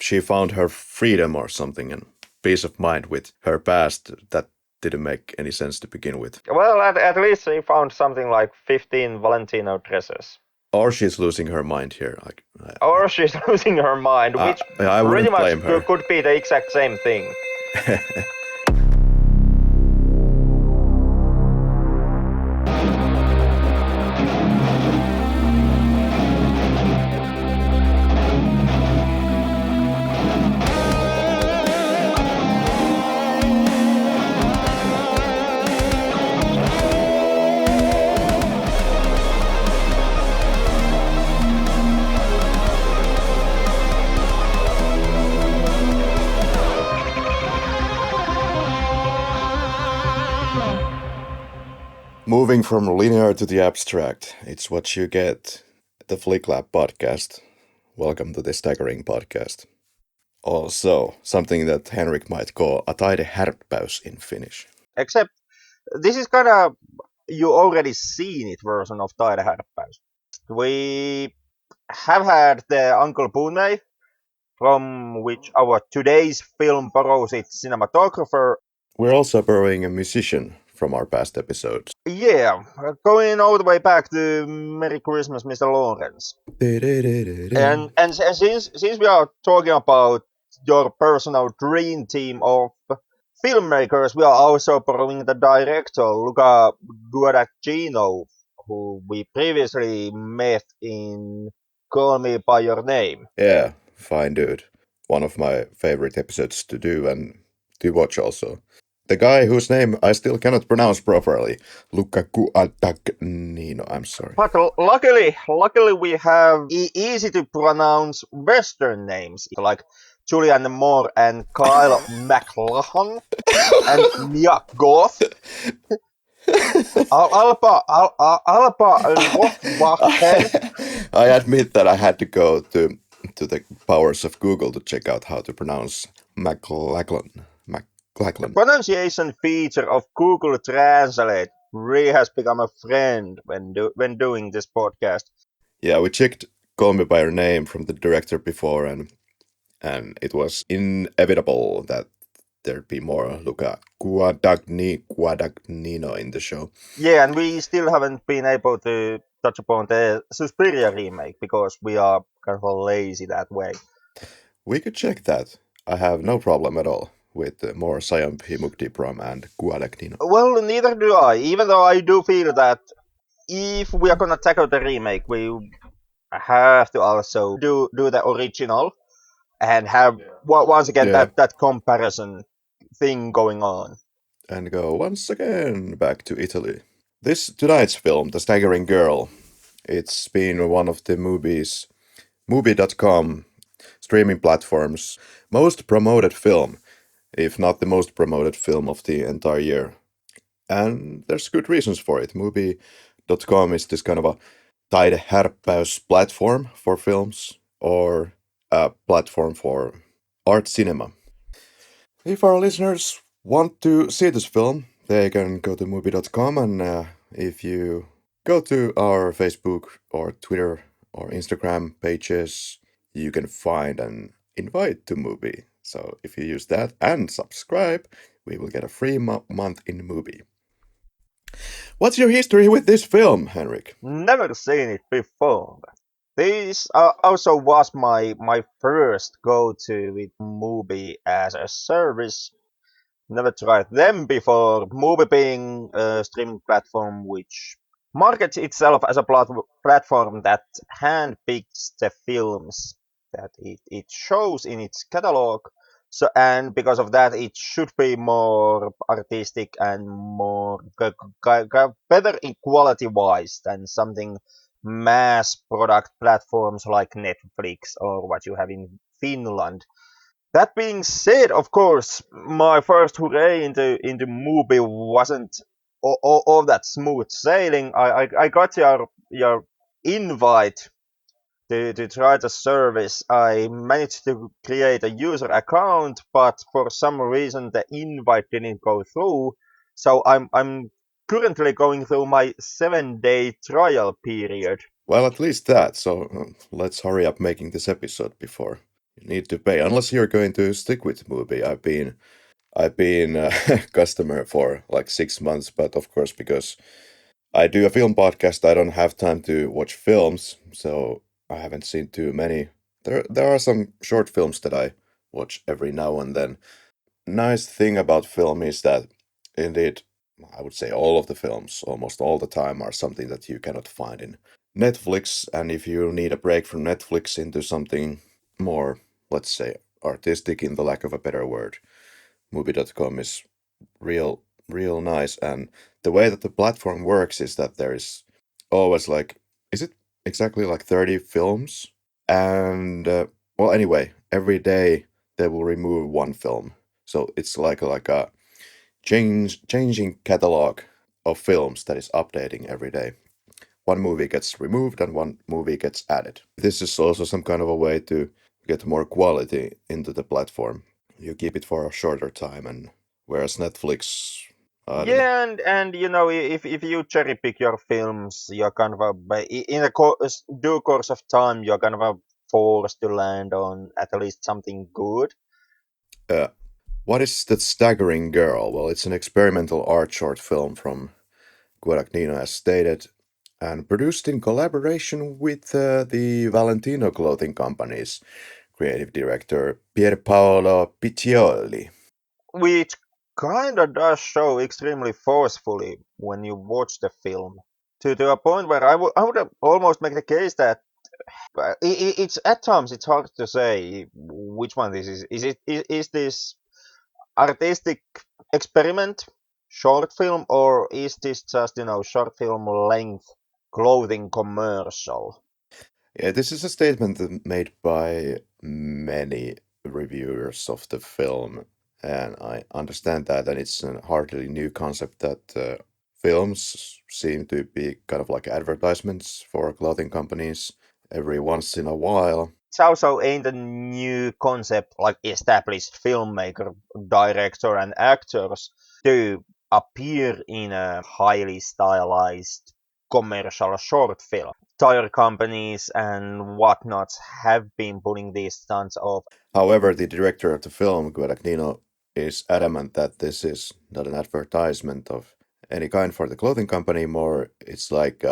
she found her freedom or something and peace of mind with her past that didn't make any sense to begin with. Well, at least she found something like 15 Valentino dresses. Or she's losing her mind here. Or she's losing her mind, which I pretty wouldn't much blame her. could be the exact same thing. Moving from linear to the abstract, it's what you get. The Flick Lab podcast. Welcome to the Staggering podcast. Also, something that Henrik might call a taidehärppäys in Finnish. Except, this is kind of, you already seen it version of taidehärppäys. We have had the Uncle Boone, from which our today's film borrows its cinematographer. We're also borrowing a musician from our past episodes. Yeah, going all the way back to Merry Christmas, Mr. Lawrence. And since we are talking about your personal dream team of filmmakers, we are also borrowing the director, Luca Guadagnino, who we previously met in Call Me By Your Name. Yeah, fine dude. One of my favorite episodes to do and to watch also. The guy whose name I still cannot pronounce properly, Luca Guadagnino, I'm sorry. But luckily we have easy to pronounce Western names like Julianne Moore and Kyle MacLachlan and Mia Goth. Alba Rothbacher. I admit that I had to go to the powers of Google to check out how to pronounce MacLachlan. The pronunciation feature of Google Translate really has become a friend when doing this podcast. Yeah, we checked Call Me By Your Name from the director before, and it was inevitable that there'd be more Luca Guadagnino in the show. Yeah, and we still haven't been able to touch upon the Suspiria remake because we are kind of lazy that way. We could check that. I have no problem at all with more Sayam Mukdipram and Guadagnino. Well, neither do I, even though I do feel that if we are gonna tackle the remake, we have to also do the original and have once again that comparison thing going on. And go once again back to Italy. Tonight's film, The Staggering Girl, it's been one of the movie.com streaming platforms' most promoted film, if not the most promoted film of the entire year. And there's good reasons for it. Movie.com is this kind of a taidehärppäys platform for films or a platform for art cinema. If our listeners want to see this film, they can go to movie.com, and if you go to our Facebook or Twitter or Instagram pages, you can find an invite to movie. So if you use that and subscribe, we will get a free month in movie. What's your history with this film, Henrik? Never seen it before. This also was my first go-to with movie as a service. Never tried them before. Movie being a streaming platform which markets itself as a platform that handpicks the films that it shows in its catalog. So, and because of that, it should be more artistic and more better in quality wise than something mass product platforms like Netflix or what you have in Finland. That being said, of course, my first foray into movie wasn't all that smooth sailing. I got your invite to try the service. I managed to create a user account, but for some reason the invite didn't go through. So I'm currently going through my 7-day trial period. Well, at least that. So let's hurry up making this episode before You need to pay unless you're going to stick with movie. I've been a customer for like 6 months, but of course because I do a film podcast, I don't have time to watch films, so I haven't seen too many. There are some short films that I watch every now and then. Nice thing about film is that indeed I would say all of the films almost all the time are something that you cannot find in Netflix, and if you need a break from Netflix into something more, let's say, artistic in the lack of a better word, movie.com is real nice. And the way that the platform works is that there is always like, is it exactly like 30 films? And well, anyway, every day they will remove one film, so it's like a changing catalog of films that is updating every day. One movie gets removed and one movie gets added. This is also some kind of a way to get more quality into the platform. You keep it for a shorter time, and whereas Netflix, I don't know. Yeah, and you know, if you cherry pick your films, you're kind of in a due course of time, you're kind of forced to land on at least something good. Uh, what is that Staggering Girl? Well, it's an experimental art short film from Guadagnino, as stated, and produced in collaboration with the Valentino clothing company's creative director Pierpaolo Piccioli. Which kind of does show extremely forcefully when you watch the film, to a point where I would almost make the case that it's at times it's hard to say which one this is. Is this artistic experiment, short film, or is this just short film length clothing commercial? Yeah, this is a statement made by many reviewers of the film, and I understand that, and it's a hardly new concept that films seem to be kind of like advertisements for clothing companies every once in a while. It also ain't a new concept like established filmmaker, director, and actors to appear in a highly stylized commercial short film. Tire companies and whatnots have been putting these stunts off. However, the director of the film, Guadagnino, is adamant that this is not an advertisement of any kind for the clothing company, more it's like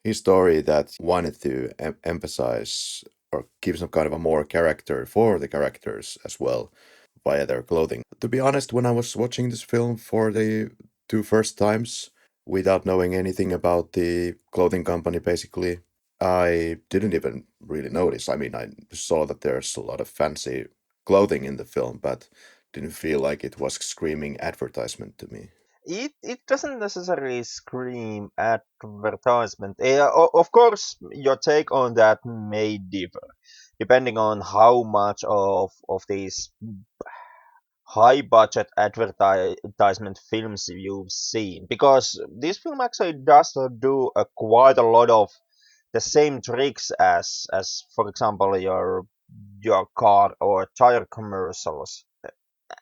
his story that wanted to emphasize or give some kind of a more character for the characters as well via their clothing. To be honest, when I was watching this film for the two first times, without knowing anything about the clothing company, basically, I didn't even really notice. I mean, I saw that there's a lot of fancy clothing in the film, but didn't feel like it was screaming advertisement to me. It doesn't necessarily scream advertisement. Of course, your take on that may differ depending on how much of these high budget advertisement films you've seen, because this film actually does do quite a lot of the same tricks as for example your car or tire commercials.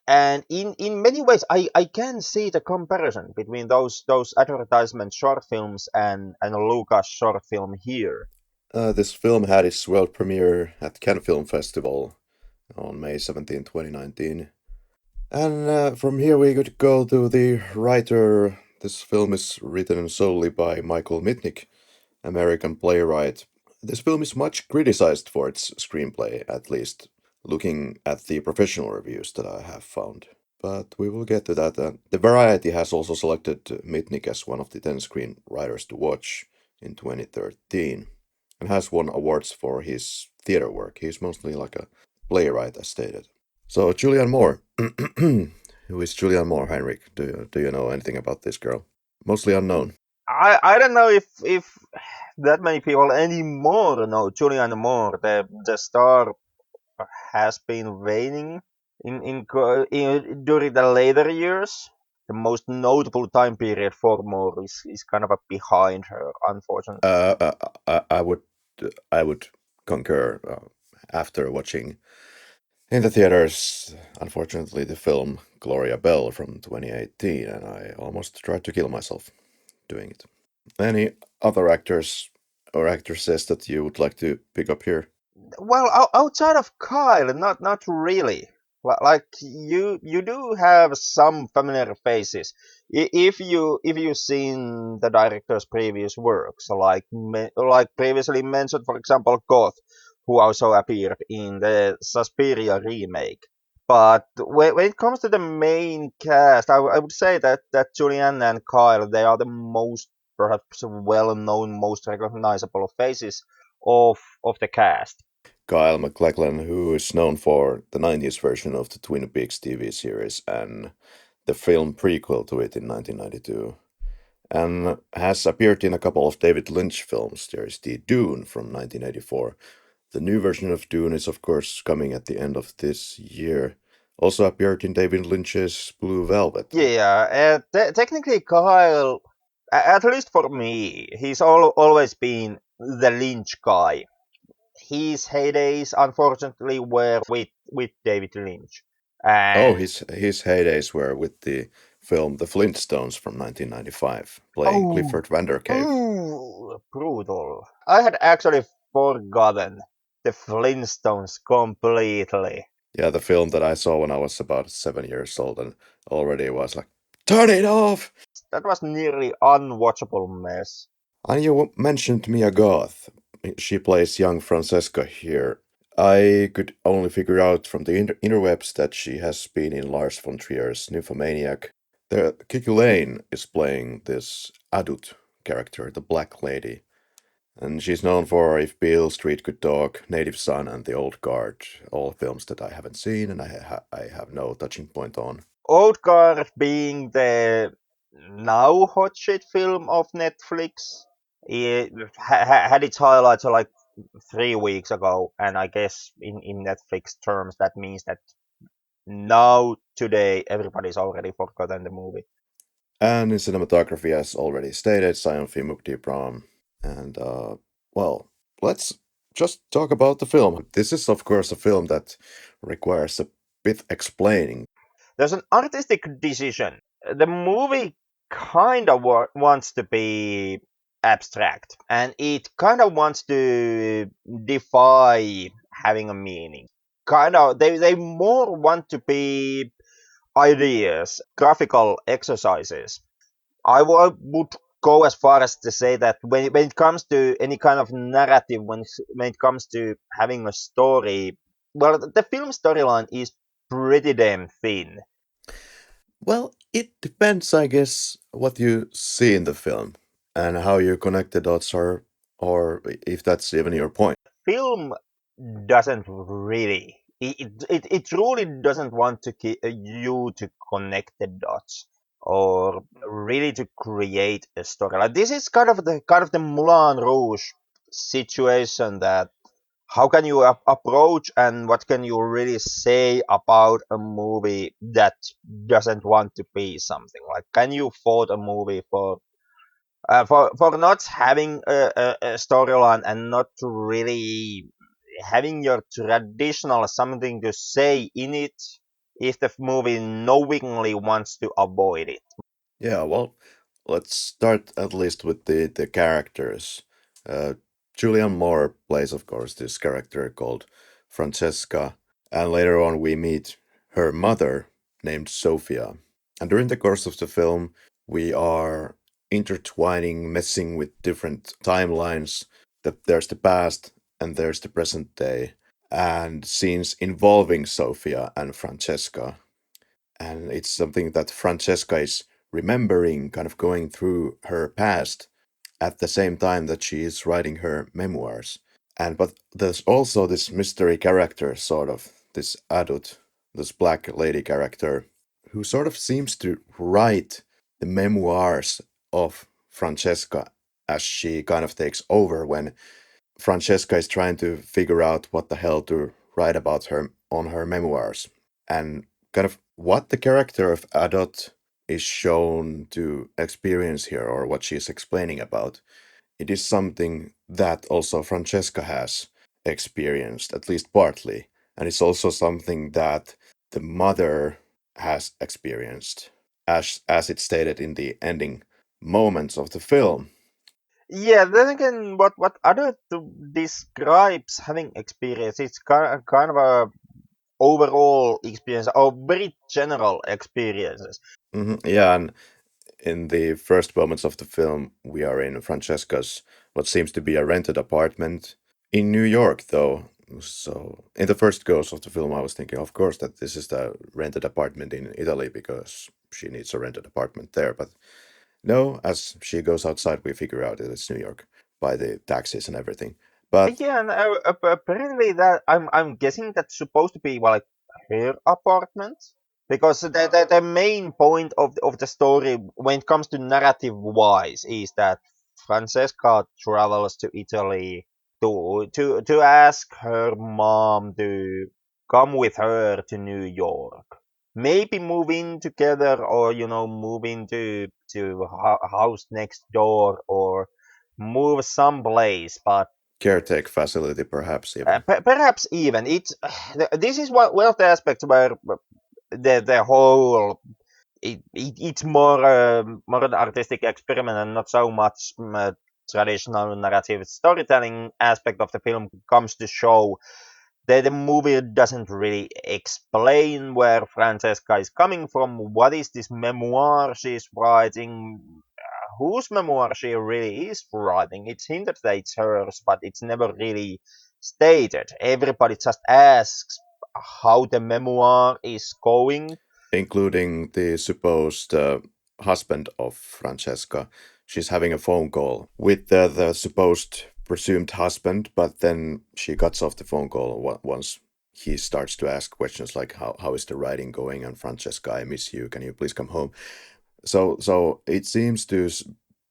And in many ways I can see the comparison between those advertisement short films and Lucas short film here. This film had its world premiere at Cannes Film Festival on May 17, 2019. And from here we could go to the writer. This film is written solely by Michael Mitnick, American playwright. This film is much criticized for its screenplay, at least looking at the professional reviews that I have found. But we will get to that. The Variety has also selected Mitnick as one of the 10 screenwriters to watch in 2013 and has won awards for his theater work. He's mostly like a playwright, as stated. So, Julianne Moore. Who is Julianne Moore, Heinrich? Do you know anything about this girl? Mostly unknown. I don't know if that many people anymore know Julianne Moore. The star has been waning during the later years. The most notable time period for Moore is kind of behind her, unfortunately. Uh, uh, I would concur after watching in the theaters, unfortunately, the film Gloria Bell from 2018, and I almost tried to kill myself doing it. Any other actors or actresses that you would like to pick up here? Well, outside of Kyle, not really. Like you do have some familiar faces. If you've seen the director's previous works, like previously mentioned, for example, Goth, who also appeared in the Suspiria remake. But when it comes to the main cast, I would say that Julianne and Kyle, they are the most perhaps well-known, most recognizable faces of the cast. Kyle MacLachlan, who is known for the 90s version of the Twin Peaks TV series and the film prequel to it in 1992, and has appeared in a couple of David Lynch films. There is the Dune from 1984. The new version of Dune is, of course, coming at the end of this year. Also appeared in David Lynch's Blue Velvet. Yeah, technically, Kyle, at least for me, he's always been the Lynch guy. His heydays, unfortunately, were with David Lynch. Oh, And his heydays were with the film The Flintstones from 1995, playing oh, Clifford Vandercave. brutal. I had actually forgotten the Flintstones completely. Yeah, the film that I saw when I was about 7 years old and already was like, turn it off! That was nearly unwatchable mess. And you mentioned Mia Goth. She plays young Francesca here. I could only figure out from the interwebs that she has been in Lars von Trier's Nymphomaniac. The Kiki Lane is playing this adult character, the Black Lady. And she's known for If Beale Street Could Talk, Native Son, and The Old Guard, all films that I haven't seen and I have no touching point on. Old Guard being the now hot shit film of Netflix. It had its highlights like 3 weeks ago, and I guess in Netflix terms that means that now today everybody's already forgotten the movie. And in cinematography, as already stated, Sion Mukti Pram. And, well, let's just talk about the film. This is, of course, a film that requires a bit explaining. There's an artistic decision. The movie kind of wants to be abstract, and it kind of wants to defy having a meaning. Kind of, they more want to be ideas, graphical exercises. I would go as far as to say that when it comes to any kind of narrative, when it comes to having a story, well, the film storyline is pretty damn thin. Well, it depends, I guess, what you see in the film and how you connect the dots, or if that's even your point. Film doesn't really. It truly doesn't want to you to connect the dots or really to create a story. Like this is kind of the Moulin Rouge situation that how can you approach and what can you really say about a movie that doesn't want to be something like can you fault a movie for not having a storyline and not really having your traditional something to say in it if the movie knowingly wants to avoid it. Yeah, well, let's start at least with the characters. Uh, Julianne Moore plays, of course, this character called Francesca, and later on we meet her mother named Sophia. And during the course of the film, we are intertwining, messing with different timelines. There's the past and there's the present day, and scenes involving Sophia and Francesca, and it's something that Francesca is remembering, kind of going through her past at the same time that she is writing her memoirs. And but there's also this mystery character, sort of this adult, this black lady character, who sort of seems to write the memoirs of Francesca as she kind of takes over when Francesca is trying to figure out what the hell to write about her on her memoirs. And kind of what the character of Adot is shown to experience here, or what she's explaining about, it is something that also Francesca has experienced, at least partly. And it's also something that the mother has experienced, as it's stated in the ending moments of the film. Yeah, then again, what other describes having experience? It's kind of a overall experience or very general experiences. Yeah, and in the first moments of the film, we are in Francesca's what seems to be a rented apartment in New York, though. So, in the first goes of the film, I was thinking, of course, that this is the rented apartment in Italy because she needs a rented apartment there. But no, as she goes outside, we figure out that it's New York by the taxis and everything. But Yeah, and apparently that I'm guessing that's supposed to be, well, like, her apartment, because the main point of the story when it comes to narrative wise is that Francesca travels to Italy to ask her mom to come with her to New York. Maybe move in together, or move into to house next door, or move someplace. But caretake facility, perhaps even. perhaps even it's this is one of the aspects where the whole it's more more an artistic experiment and not so much traditional narrative storytelling aspect of the film comes to show that the movie doesn't really explain where Francesca is coming from. What is this memoir she's writing? Whose memoir she really is writing? It's hinted that it's hers, but it's never really stated. Everybody just asks how the memoir is going. Including the supposed husband of Francesca. She's having a phone call with the supposed presumed husband, but then she cuts off the phone call once he starts to ask questions like, how is the writing going? And Francesca, I miss you. Can you please come home? So it seems to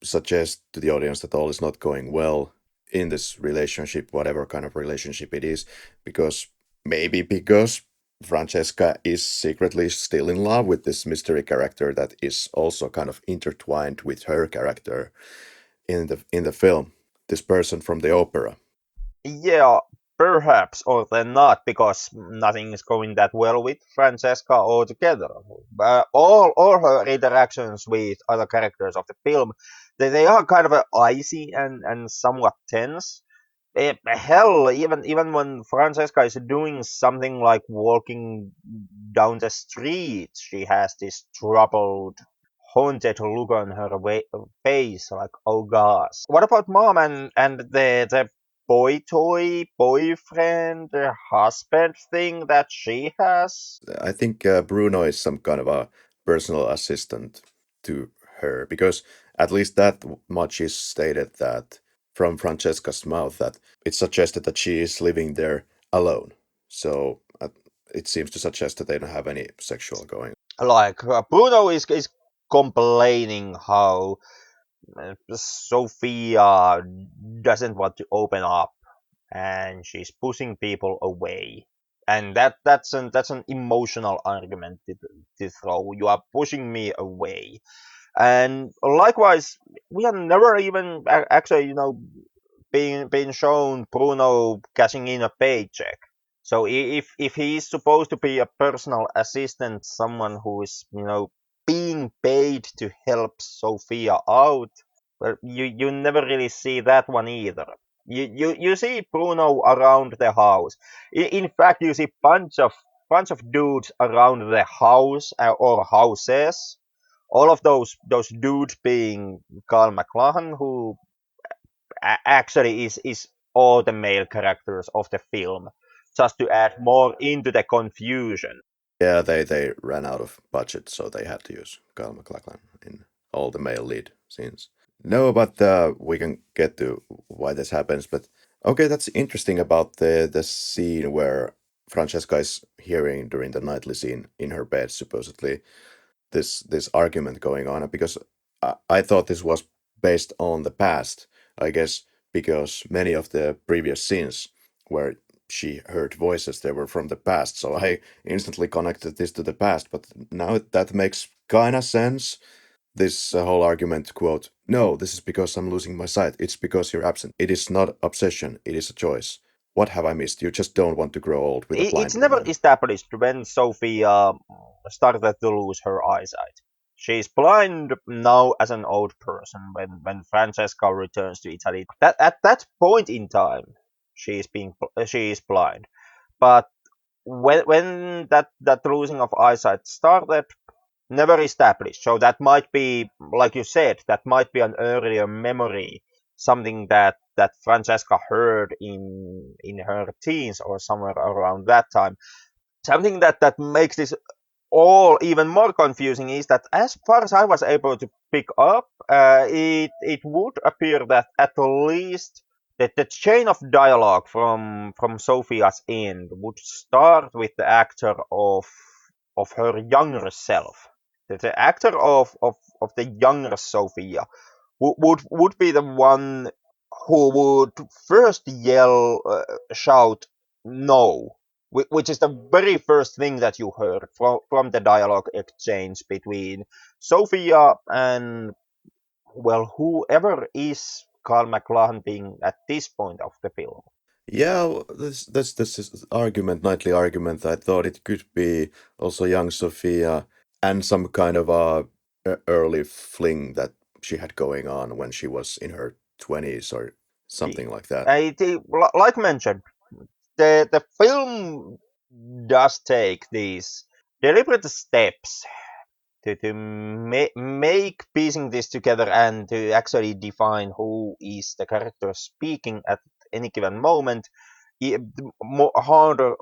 suggest to the audience that all is not going well in this relationship, whatever kind of relationship it is, because maybe because Francesca is secretly still in love with this mystery character that is also kind of intertwined with her character in the film. This person from the opera. Yeah, perhaps, or then not, because nothing is going that well with Francesca altogether. But all her interactions with other characters of the film, they are kind of icy and somewhat tense. Hell, even when Francesca is doing something like walking down the street, she has this troubled, haunted look on her face, like, oh gosh. What about mom and the boy toy boyfriend, husband thing that she has? I think Bruno is some kind of a personal assistant to her because at least that much is stated that from Francesca's mouth that it suggested that she is living there alone. So it seems to suggest that they don't have any sexual going. Like, Bruno is complaining how Sophia doesn't want to open up, and she's pushing people away. And that's an emotional argument to throw. You are pushing me away. And likewise, we have never even actually, being shown Bruno cashing in a paycheck. So if he is supposed to be a personal assistant, someone who is being paid to help Sophia out, well, you never really see that one either. You see Bruno around the house. In fact, you see bunch of dudes around the house, or houses. All of those dudes being Carl McLachlan, who actually is all the male characters of the film, just to add more into the confusion. Yeah, they ran out of budget, so they had to use Kyle MacLachlan in all the male lead scenes. No, but we can get to why this happens. But okay, that's interesting about the scene where Francesca is hearing during the nightly scene in her bed, supposedly this argument going on, because I thought this was based on the past. I guess because many of the previous scenes where she heard voices, they were from the past. So I instantly connected this to the past. But now that makes kind of sense, this whole argument quote, no, this is because I'm losing my sight, it's because you're absent, it is not obsession, it is a choice. What have I missed? You just don't want to grow old with a It's blind never woman. established when Sophie started to lose her eyesight. She's blind now as an old person when Francesca returns to Italy. That at that point in time, she is blind. But when that losing of eyesight started, never established. So that might be, like you said, that might be an earlier memory, something that Francesca heard in her teens or somewhere around that time. Something that makes this all even more confusing is that, as far as I was able to pick up, it would appear that at least the chain of dialogue from Sophia's end would start with the actor of her younger self. The actor of the younger Sophia would be the one who would first yell, shout, no, which is the very first thing that you heard from the dialogue exchange between Sophia and, well, whoever is Carl McLachlan being at this point of the film. Yeah, this argument, nightly argument. I thought it could be also young Sophia and some kind of early fling that she had going on when she was in her 20s or something like that. Like mentioned, the film does take these deliberate steps to make piecing this together and to actually define who is the character speaking at any given moment, more harder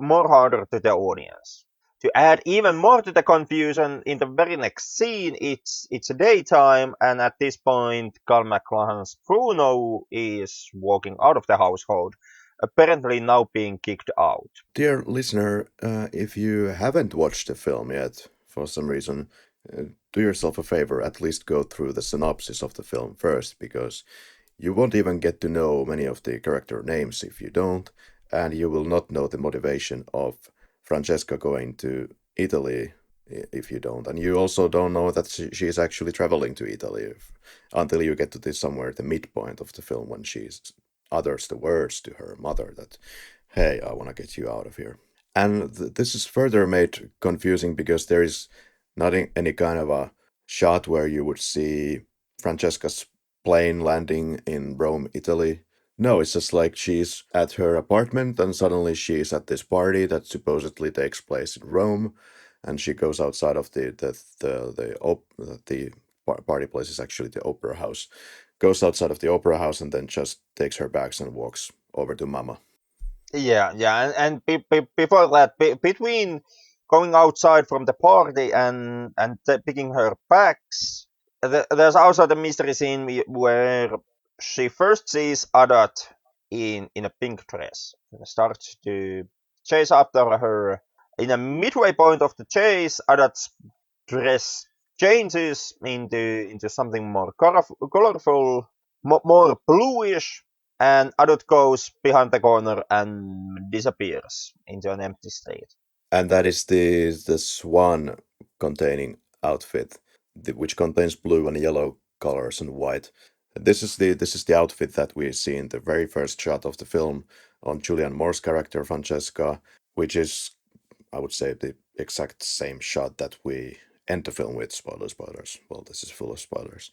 to the audience. To add even more to the confusion, in the very next scene, it's daytime, and at this point, Carl McLachlan's Bruno is walking out of the household, apparently now being kicked out. Dear listener, if you haven't watched the film yet, for some reason, do yourself a favor, at least go through the synopsis of the film first, because you won't even get to know many of the character names if you don't, and you will not know the motivation of Francesca going to Italy if you don't. And you also don't know that she is actually traveling to Italy until you get to this somewhere at the midpoint of the film when she utters the words to her mother that, hey, I want to get you out of here. And this is further made confusing because there is not any kind of a shot where you would see Francesca's plane landing in Rome, Italy. No, it's just like she's at her apartment and suddenly she's at this party that supposedly takes place in Rome, and she goes outside of the party place is actually the opera house. Goes outside of the opera house and then just takes her bags and walks over to Mama. Yeah, and before that, between going outside from the party and picking her packs, there's also the mystery scene where she first sees Adat in a pink dress and starts to chase after her. In a midway point of the chase, Adat's dress changes into something more colorful, more bluish, and Adut goes behind the corner and disappears into an empty street. And that is the swan containing outfit, which contains blue and yellow colors and white. This is the outfit that we see in the very first shot of the film on Julianne Moore's character Francesca, which is, I would say, the exact same shot that we end the film with. Spoilers. Well, this is full of spoilers.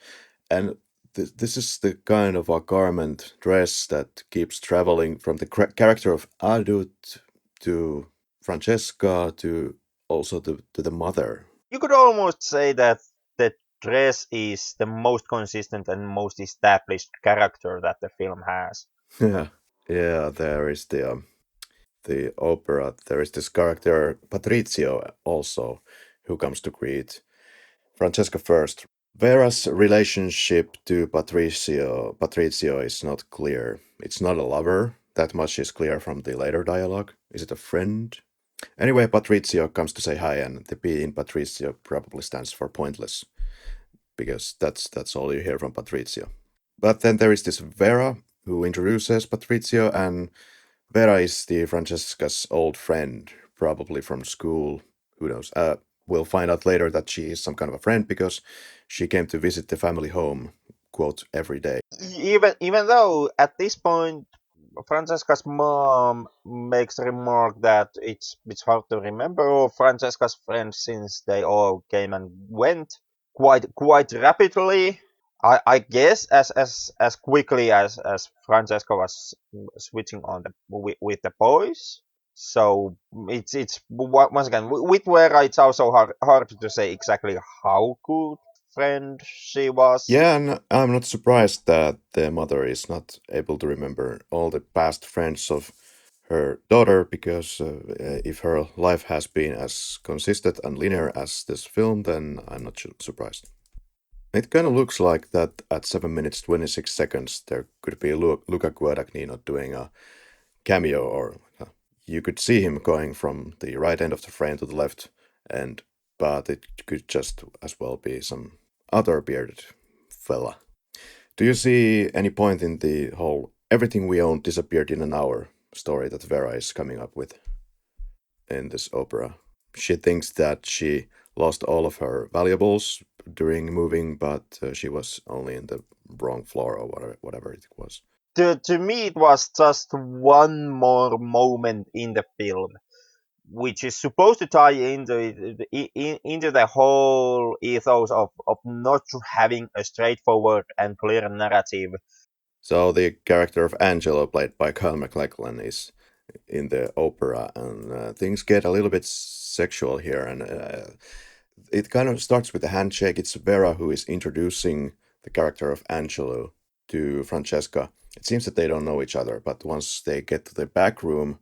And this is the kind of a garment dress that keeps traveling from the character of Adut to Francesca to also to the mother. You could almost say that the dress is the most consistent and most established character that the film has. Yeah, yeah. There is the opera. There is this character Patrizio also, who comes to greet Francesca first. Vera's relationship to Patrizio is not clear. It's not a lover. That much is clear from the later dialogue. Is it a friend? Anyway, Patrizio comes to say hi, and the P in Patrizio probably stands for pointless, because that's all you hear from Patrizio. But then there is this Vera who introduces Patrizio, and Vera is the Francesca's old friend, probably from school. Who knows? We'll find out later that she is some kind of a friend because she came to visit the family home, quote, every day. Even though at this point Francesca's mom makes a remark that it's hard to remember all Francesca's friends since they all came and went. quite rapidly. I guess as quickly as Francesco was switching on with the boys. So once again with Vera, it's also hard to say exactly how good friend she was. Yeah, and I'm not surprised that the mother is not able to remember all the past friends of her daughter because if her life has been as consistent and linear as this film, then I'm not surprised. It kind of looks like that at 7 minutes 26 seconds there could be Luca Guadagnino doing a cameo, or you could see him going from the right end of the frame to the left end, but it could just as well be some other bearded fella. Do you see any point in the whole everything we own disappeared in an hour story that Vera is coming up with in this opera? She thinks that she lost all of her valuables during moving, but she was only in the wrong floor or whatever it was. To me, it was just one more moment in the film, which is supposed to tie into the whole ethos of not having a straightforward and clear narrative. So the character of Angelo, played by Kyle MacLachlan, is in the opera, and things get a little bit sexual here, and it kind of starts with a handshake. It's Vera who is introducing the character of Angelo to Francesca. It seems that they don't know each other, but once they get to the back room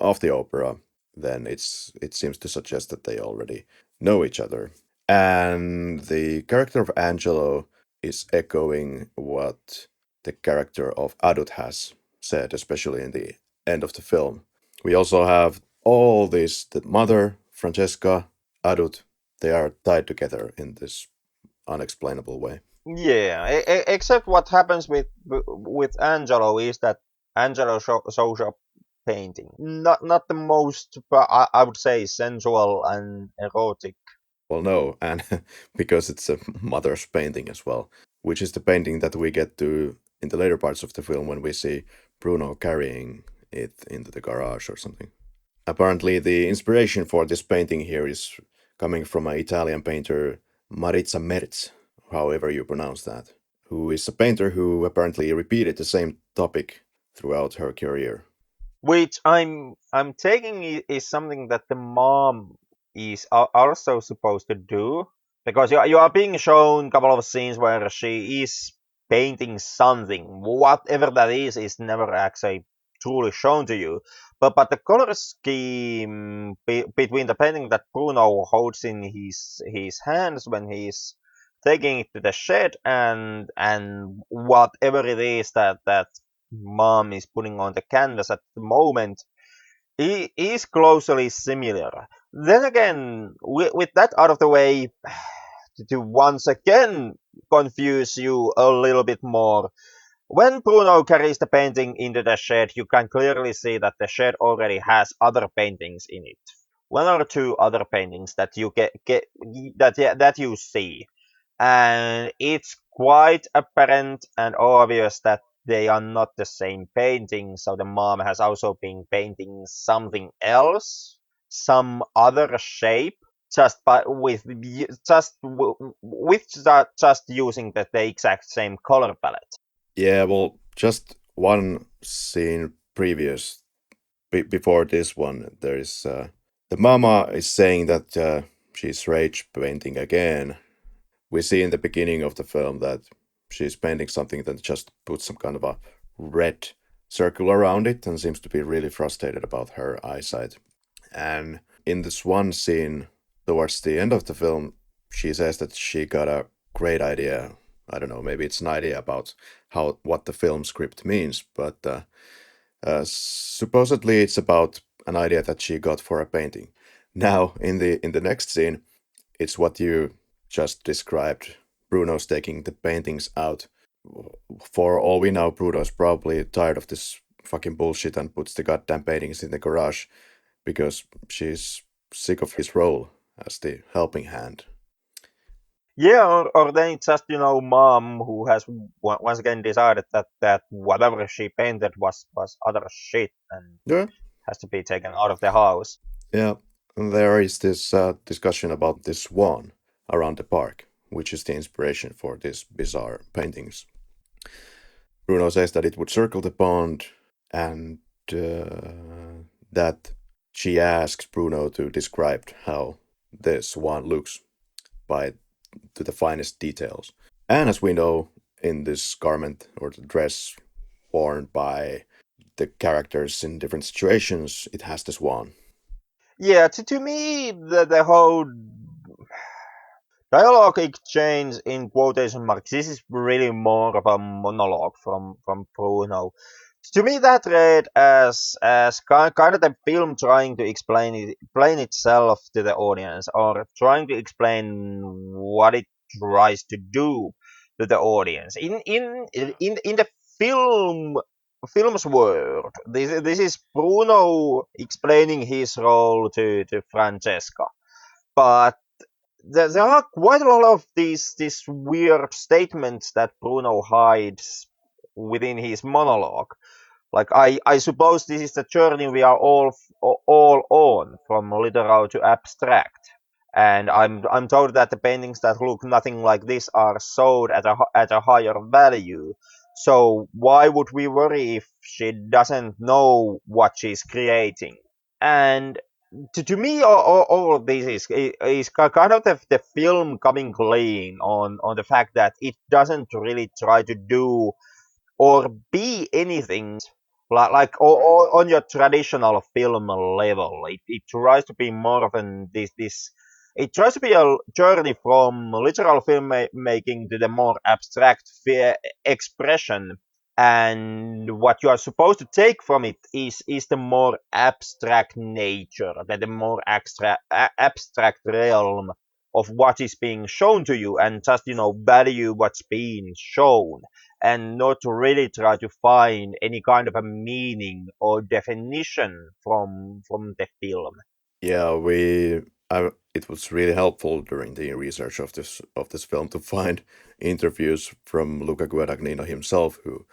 of the opera, then it seems to suggest that they already know each other. And the character of Angelo is echoing what the character of Adut has said, especially in the end of the film. We also have all this the mother, Francesca, Adut, they are tied together in this unexplainable way. Yeah, except what happens with Angelo is that Angelo shows up painting. Not the most, but I would say sensual and erotic. Well, no, and because it's a mother's painting as well, which is the painting that we get to in the later parts of the film when we see Bruno carrying it into the garage or something. Apparently, the inspiration for this painting here is coming from an Italian painter, Maritza Merz, however you pronounce that, who is a painter who apparently repeated the same topic throughout her career. Which I'm taking is something that the mom is also supposed to do, because you are being shown a couple of scenes where she is painting something, whatever that is never actually truly shown to you. But the color scheme between the painting that Bruno holds in his hands when he's taking it to the shed, and whatever it is that mom is putting on the canvas at the moment, is closely similar. Then again, with that out of the way, to once again confuse you a little bit more, when Bruno carries the painting into the shed, you can clearly see that the shed already has other paintings in it. One or two other paintings that you get that yeah, that you see, and it's quite apparent and obvious that they are not the same painting. So the mom has also been painting something else, some other shape, just by with just using the exact same color palette. Yeah, well, just one scene previous, before this one, there is the mama is saying that she's rage painting again. We see in the beginning of the film that she's painting something that just puts some kind of a red circle around it and seems to be really frustrated about her eyesight. And in this one scene, towards the end of the film, she says that she got a great idea. I don't know, maybe it's an idea about how what the film script means, but supposedly it's about an idea that she got for a painting. Now, in the next scene, it's what you just described. Bruno's taking the paintings out. For all we know, Bruno's probably tired of this fucking bullshit and puts the goddamn paintings in the garage because she's sick of his role as the helping hand. Yeah, or then it's just mom who has once again decided that whatever she painted was utter shit and Yeah, has to be taken out of the house. yeah. And there is this discussion about this swan around the park. which is the inspiration for these bizarre paintings. Bruno says that it would circle the pond and that she asks Bruno to describe how the swan looks by to the finest details. And as we know, in this garment or the dress worn by the characters in different situations, it has the swan. Yeah, to me, the whole dialogue exchange in quotation marks, this is really more of a monologue from Bruno. To me, that read as kind of the film trying to explain itself to the audience, or trying to explain what it tries to do to the audience. In the film's world, this is Bruno explaining his role to Francesca, but there are quite a lot of these weird statements that Bruno hides within his monologue. Like I suppose this is the journey we are all on, from literal to abstract. And I'm told that the paintings that look nothing like this are sold at a higher value. So why would we worry if she doesn't know what she's creating? And to me, all of this is kind of the film coming clean on the fact that it doesn't really try to do or be anything like on your traditional film level. It tries to be more of this. It tries to be a journey from literal filmmaking to the more abstract expression, and what you are supposed to take from it is the more abstract nature, the more abstract realm of what is being shown to you, and just value what's being shown, and not really try to find any kind of a meaning or definition from the film. Yeah, it was really helpful during the research of this film to find interviews from Luca Guadagnino himself, who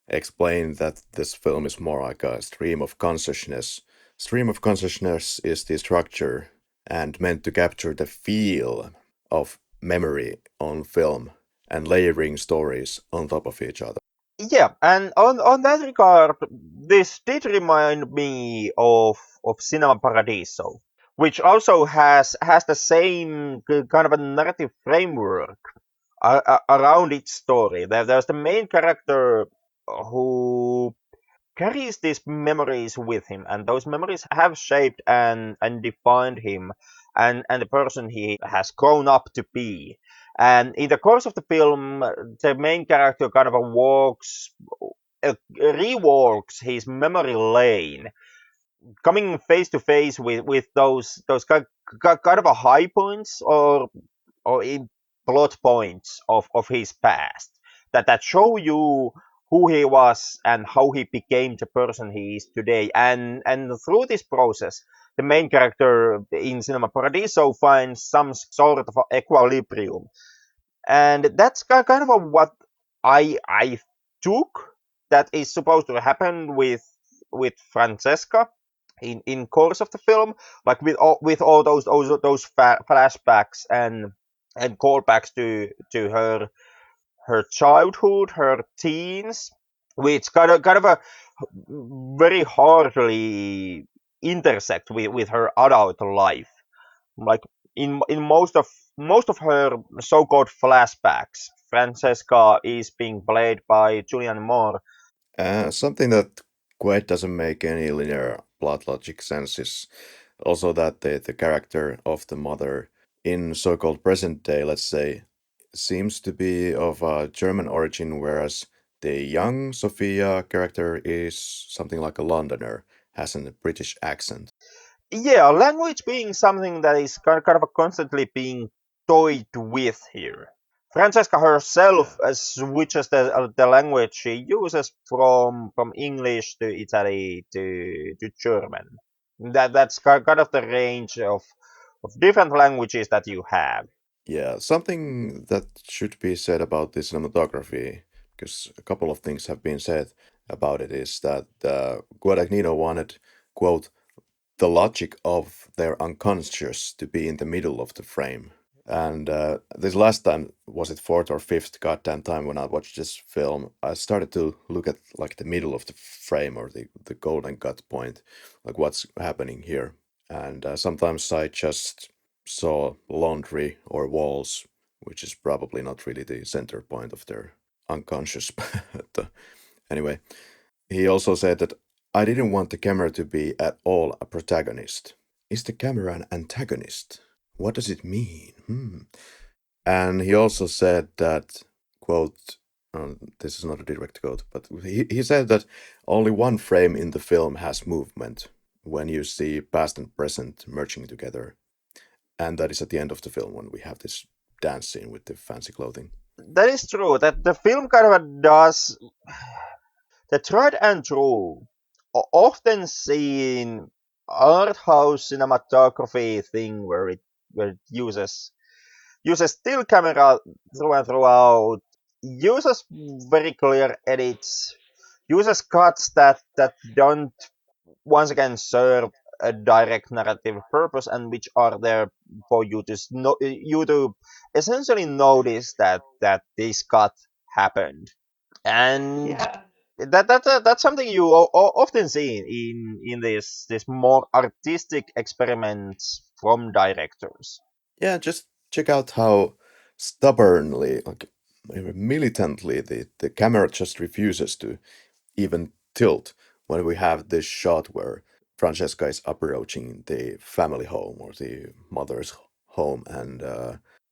explained that this film is more like a stream of consciousness. Stream of consciousness is the structure and meant to capture the feel of memory on film and layering stories on top of each other. Yeah, and on that regard, this did remind me of Cinema Paradiso, which also has the same kind of a narrative framework around its story. There's the main character who carries these memories with him, and those memories have shaped and defined him, and the person he has grown up to be. And in the course of the film, the main character kind of rewalks his memory lane, coming face to face with those kind of a high points or in plot points of his past that show you who he was and how he became the person he is today. And through this process, the main character in Cinema Paradiso finds some sort of equilibrium, and that's kind of what I took that is supposed to happen with Francesca in course of the film, like with all those flashbacks and callbacks to her childhood, her teens, which kind of a very hardly intersect with her adult life. Like in most of her so-called flashbacks, Francesca is being played by Julianne Moore. Something that quite doesn't make any linear plot logic sense is also that the character of the mother in so-called present day, let's say, seems to be of a German origin, whereas the young Sophia character is something like a Londoner, has a British accent. Yeah, language being something that is kind of constantly being toyed with here. Francesca herself switches the language she uses from English to Italy to German. That's kind of the range of different languages that you have. Yeah, something that should be said about the cinematography, because a couple of things have been said about it, is that Guadagnino wanted, quote, the logic of their unconscious to be in the middle of the frame. And this last time, was it fourth or fifth goddamn time when I watched this film, I started to look at like the middle of the frame or the golden cut point, like what's happening here. And sometimes I just saw laundry or walls, which is probably not really the center point of their unconscious. But anyway, he also said that I didn't want the camera to be at all a protagonist. Is the camera an antagonist? What does it mean? And he also said that, quote, this is not a direct quote, but he said that only one frame in the film has movement when you see past and present merging together. And that is at the end of the film when we have this dance scene with the fancy clothing. That is true. That the film kind of does the tried and true, often seen art house cinematography thing where it uses still camera through and throughout, uses very clear edits, uses cuts that don't once again serve a direct narrative purpose and which are there for you to you to essentially notice that this cut happened. And that's something you often see in this more artistic experiments from directors. Yeah, just check out how stubbornly, like militantly, the camera just refuses to even tilt when we have this shot where Francesca is approaching the family home or the mother's home, and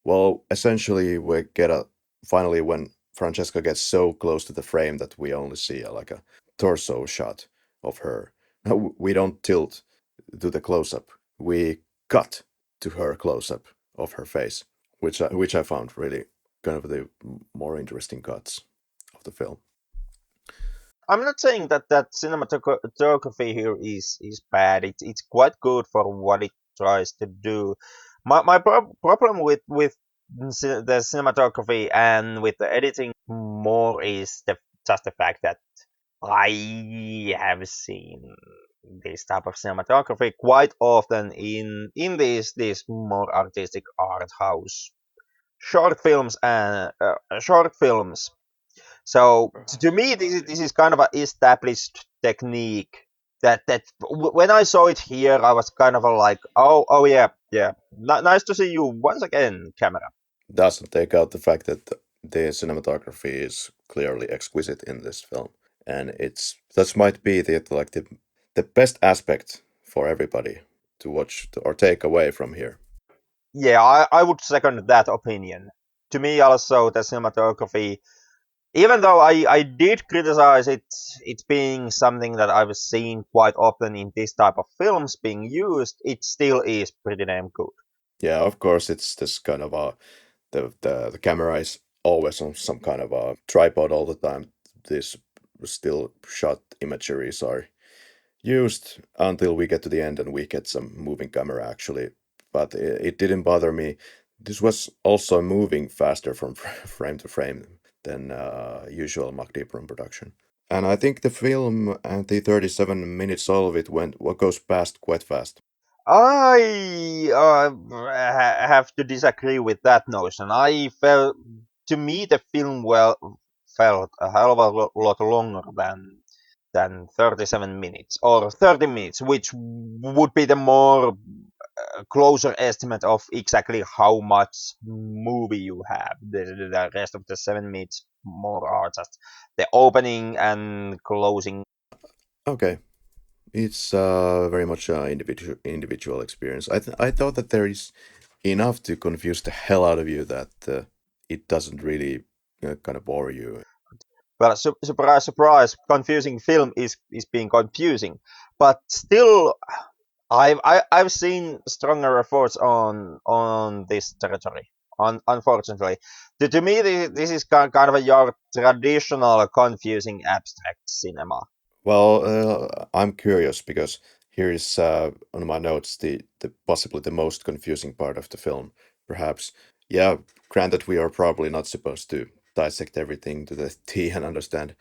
well, essentially we get a finally when Francesca gets so close to the frame that we only see like a torso shot of her. No, we don't tilt to the close up. We cut to her close up of her face, which I found really kind of the more interesting cuts of the film. I'm not saying that cinematography here is bad. It's quite good for what it tries to do. My problem with the cinematography and with the editing more is just the fact that I have seen this type of cinematography quite often in these more artistic art house short films. So to me, this is kind of an established technique when I saw it here, I was kind of like, oh yeah, yeah, nice to see you once again, camera. Doesn't take out the fact that the cinematography is clearly exquisite in this film, and it's that might be the best aspect for everybody to watch or take away from here. Yeah, I would second that opinion. To me, also the cinematography, even though I did criticize it being something that I've seen quite often in this type of films being used, it still is pretty damn good. Yeah, of course, it's this kind of the camera is always on some kind of a tripod all the time. This still shot imageries are used until we get to the end and we get some moving camera actually. But it didn't bother me. This was also moving faster from frame to frame than usual MacDipron production. And I think the film and the 37 minutes all of it went what goes past quite fast. I have to disagree with that notion. I felt, to me, the film felt a hell of a lot longer than 37 minutes or 30 minutes, which would be the more closer estimate of exactly how much movie you have. The rest of the 7 minutes more are just the opening and closing. Okay, it's very much individual experience. I thought that there is enough to confuse the hell out of you that it doesn't really kind of bore you. Well, surprise, surprise, confusing film is being confusing, but still, I've seen stronger efforts on this territory. Unfortunately, to me, this is kind of a your traditional confusing abstract cinema. Well, I'm curious because here is on my notes the possibly the most confusing part of the film. Perhaps, yeah. Granted, we are probably not supposed to dissect everything to the T and understand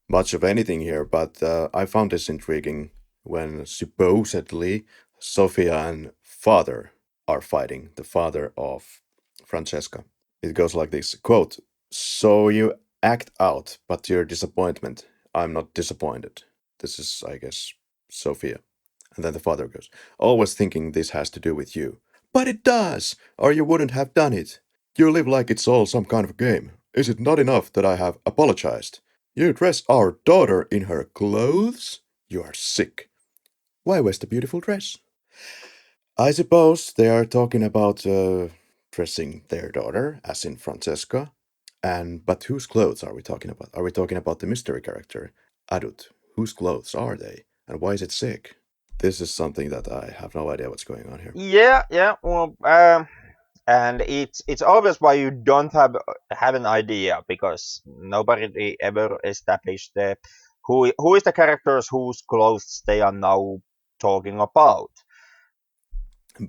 much of anything here, but I found this intriguing when supposedly Sophia and father are fighting. The father of Francesca. It goes like this quote, "So you act out, but your disappointment, I'm not disappointed." This is, I guess, Sophia. And then the father goes, "Always thinking this has to do with you." "But it does, or you wouldn't have done it. You live like it's all some kind of game. Is it not enough that I have apologized? You dress our daughter in her clothes? You are sick. Why waste a beautiful dress?" I suppose they are talking about dressing their daughter, as in Francesca. And but whose clothes are we talking about? Are we talking about the mystery character, Adut? Whose clothes are they? And why is it sick? This is something that I have no idea what's going on here. Yeah, yeah. Well, and it's obvious why you don't have an idea because nobody ever established who is the characters whose clothes they are now talking about.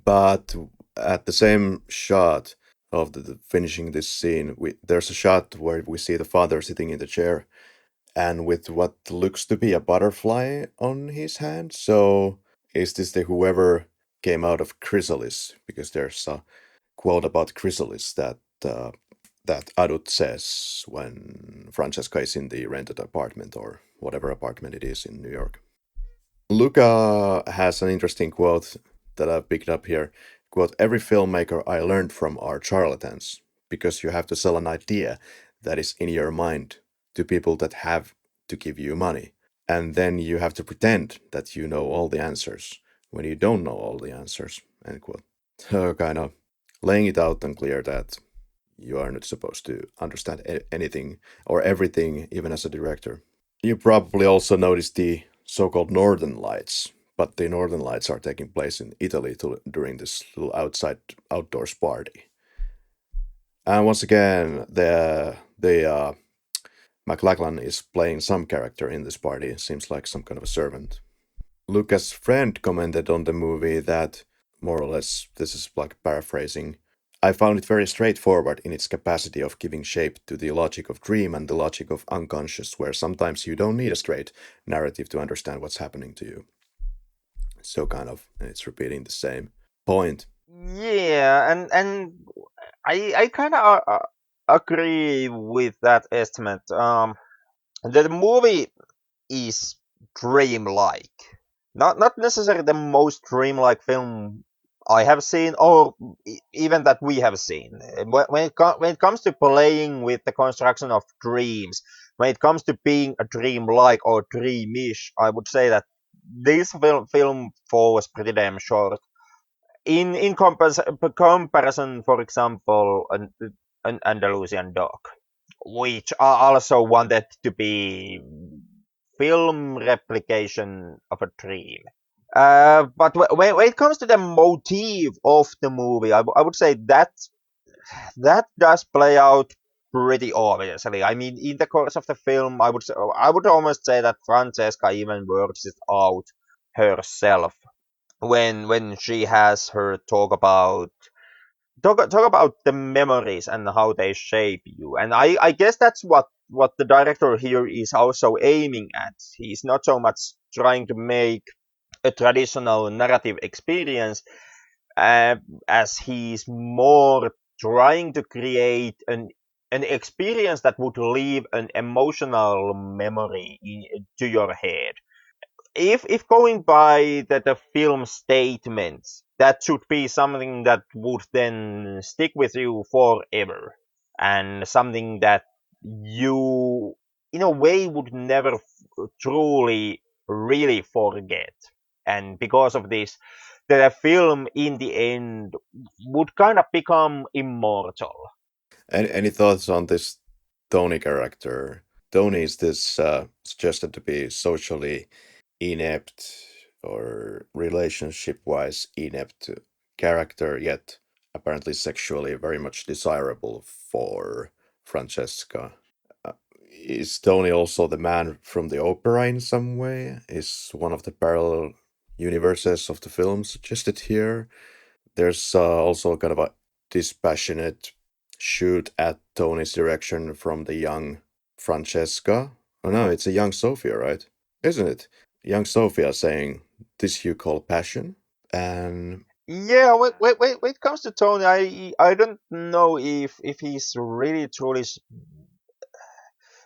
But at the same shot of finishing this scene, there's a shot where we see the father sitting in the chair and with what looks to be a butterfly on his hand. So is this the whoever came out of Chrysalis? Because there's a quote about Chrysalis that Adut says when Francesca is in the rented apartment or whatever apartment it is in New York. Luca has an interesting quote that I've picked up here. Quote, "Every filmmaker I learned from are charlatans, because you have to sell an idea that is in your mind to people that have to give you money. And then you have to pretend that you know all the answers when you don't know all the answers." End quote. So kind of laying it out and clear that you are not supposed to understand anything or everything, even as a director. You probably also noticed the so-called Northern Lights, but the Northern Lights are taking place in Italy during this little outdoors party. And once again, the McLachlan is playing some character in this party. Seems like some kind of a servant. Lucas' friend commented on the movie that, more or less, this is like paraphrasing, "I found it very straightforward in its capacity of giving shape to the logic of dream and the logic of unconscious, where sometimes you don't need a straight narrative to understand what's happening to you." So kind of, it's repeating the same point. Yeah, and I kind of agree with that estimate. The movie is dreamlike. Not necessarily the most dreamlike film I have seen, or even that we have seen. When it comes to playing with the construction of dreams, when it comes to being a dreamlike or dreamish, I would say that this film falls pretty damn short. In comparison, for example, an Andalusian Dog, which I also wanted to be film replication of a dream. But when it comes to the motive of the movie, I would say that does play out pretty obviously. I mean, in the course of the film, I would almost say that Francesca even works it out herself when she has her talk about the memories and how they shape you. And I guess that's what the director here is also aiming at. He's not so much trying to make a traditional narrative experience, uh, as he's more trying to create an experience that would leave an emotional memory to your head. If going by the film statements, that should be something that would then stick with you forever, and something that you in a way would never truly really forget. And because of this, the film in the end would kind of become immortal. Any thoughts on this Tony character? Tony is this suggested to be socially inept or relationship wise inept character, yet apparently sexually very much desirable for Francesca. Uh, is Tony also the man from the opera in some way? Is one of the parallel universes of the film suggested here? There's also kind of a dispassionate shoot at Tony's direction from the young Francesca. Oh no, it's a young Sophia, right? Isn't it? Young Sophia saying, "This you call passion?" And Yeah, when it comes to Tony, I don't know if he's really truly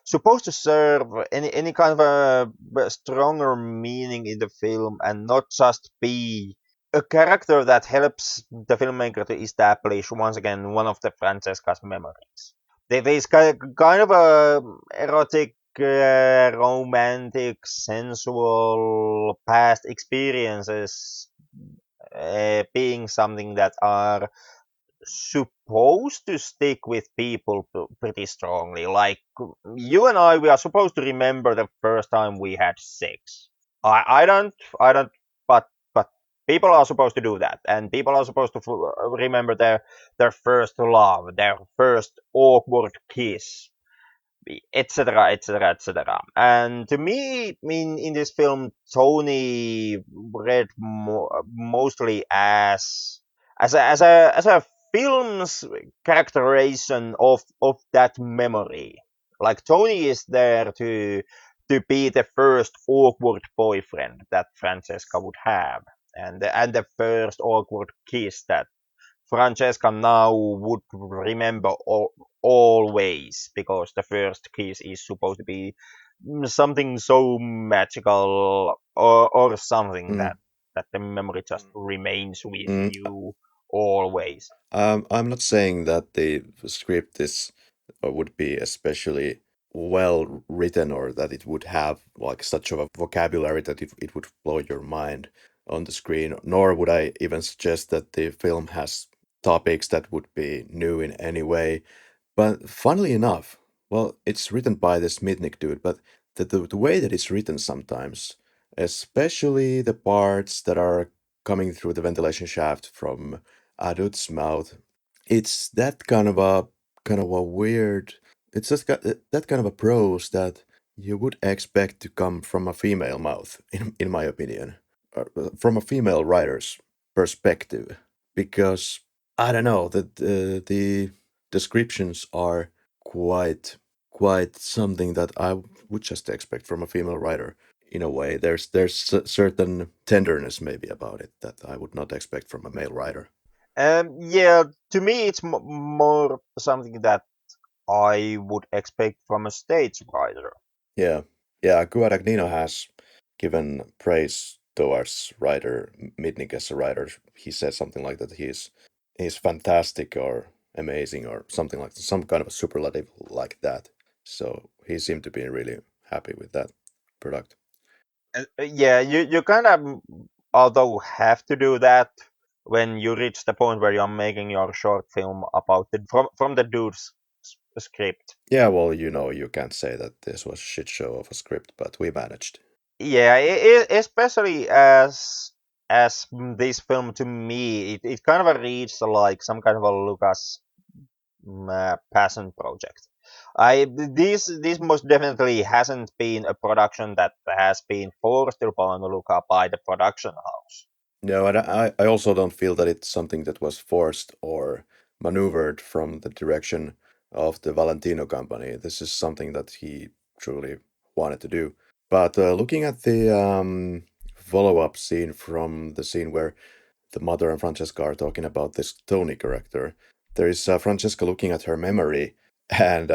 supposed to serve any kind of a stronger meaning in the film and not just be a character that helps the filmmaker to establish once again one of the Francesca's memories. There's kind of a erotic, romantic, sensual past experiences being something that are supposed to stick with people pretty strongly. Like you and I, we are supposed to remember the first time we had sex. I don't, but people are supposed to do that, and people are supposed to remember their first love, their first awkward kiss, etc., etc., etc. And to me, I mean, in this film, Tony read mostly as a film's characterization of that memory. Like Tony is there to be the first awkward boyfriend that Francesca would have, and the first awkward kiss that Francesca now would remember always, because the first kiss is supposed to be something so magical, or something Mm, that the memory just remains with mm. you always. I'm not saying that the script is or would be especially well written or that it would have like such of a vocabulary that it would blow your mind on the screen, nor would I even suggest that the film has topics that would be new in any way. But funnily enough, well, it's written by this Mitnick dude, but the way that it's written sometimes, especially the parts that are coming through the ventilation shaft from Adut's mouth, it's that kind of a weird. It's just got that kind of a prose that you would expect to come from a female mouth, in my opinion, or from a female writer's perspective, because I don't know that the descriptions are quite quite something that I would just expect from a female writer. In a way, there's certain tenderness maybe about it that I would not expect from a male writer. Yeah, to me, it's more something that I would expect from a stage writer. Yeah, yeah. Guadagnino has given praise towards writer Mitnick as a writer. He said something like that he's fantastic or amazing or something like some kind of a superlative like that. So he seemed to be really happy with that product. Yeah, you kind of although have to do that when you reach the point where you're making your short film about the from the dude's script. Yeah, well, you can't say that this was a shit show of a script, but we managed. Yeah, especially as this film to me, it kind of reads like some kind of a Lucas passion project. This most definitely hasn't been a production that has been forced upon Luca by the production house. No, and I also don't feel that it's something that was forced or maneuvered from the direction of the Valentino company. This is something that he truly wanted to do. But looking at the follow-up scene from the scene where the mother and Francesca are talking about this Tony character, there is Francesca looking at her memory, and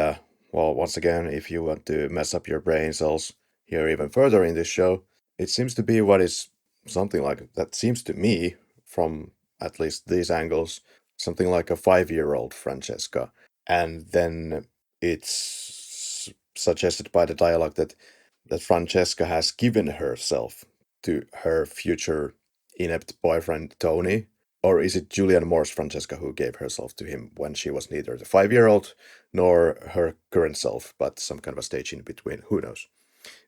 well, once again, if you want to mess up your brain cells here even further in this show, it seems to be what is something like that seems to me, from at least these angles, something like a 5-year-old Francesca. And then it's suggested by the dialogue that Francesca has given herself to her future inept boyfriend Tony. Or is it Julianne Moore's Francesca who gave herself to him when she was neither the 5-year-old nor her current self, but some kind of a stage in between? Who knows?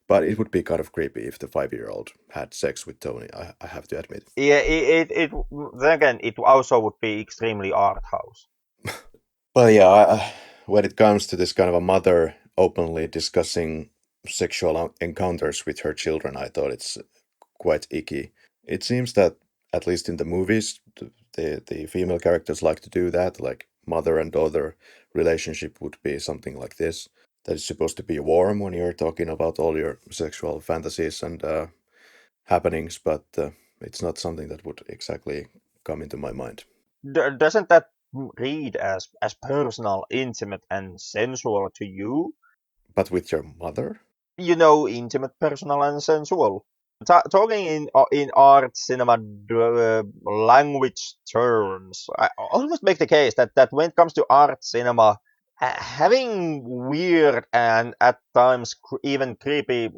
But it would be kind of creepy if the 5-year-old had sex with Tony, I have to admit. Yeah, then again, it also would be extremely art house. But yeah, when it comes to this kind of a mother openly discussing sexual encounters with her children, I thought it's quite icky. It seems that, at least in the movies, the female characters like to do that, like mother and daughter relationship would be something like this. That is supposed to be warm when you're talking about all your sexual fantasies and happenings, but it's not something that would exactly come into my mind. Doesn't that read as personal, intimate, and sensual to you? But with your mother? You know, intimate, personal, and sensual. Talking in art cinema language terms, I almost make the case that when it comes to art cinema, having weird and at times even creepy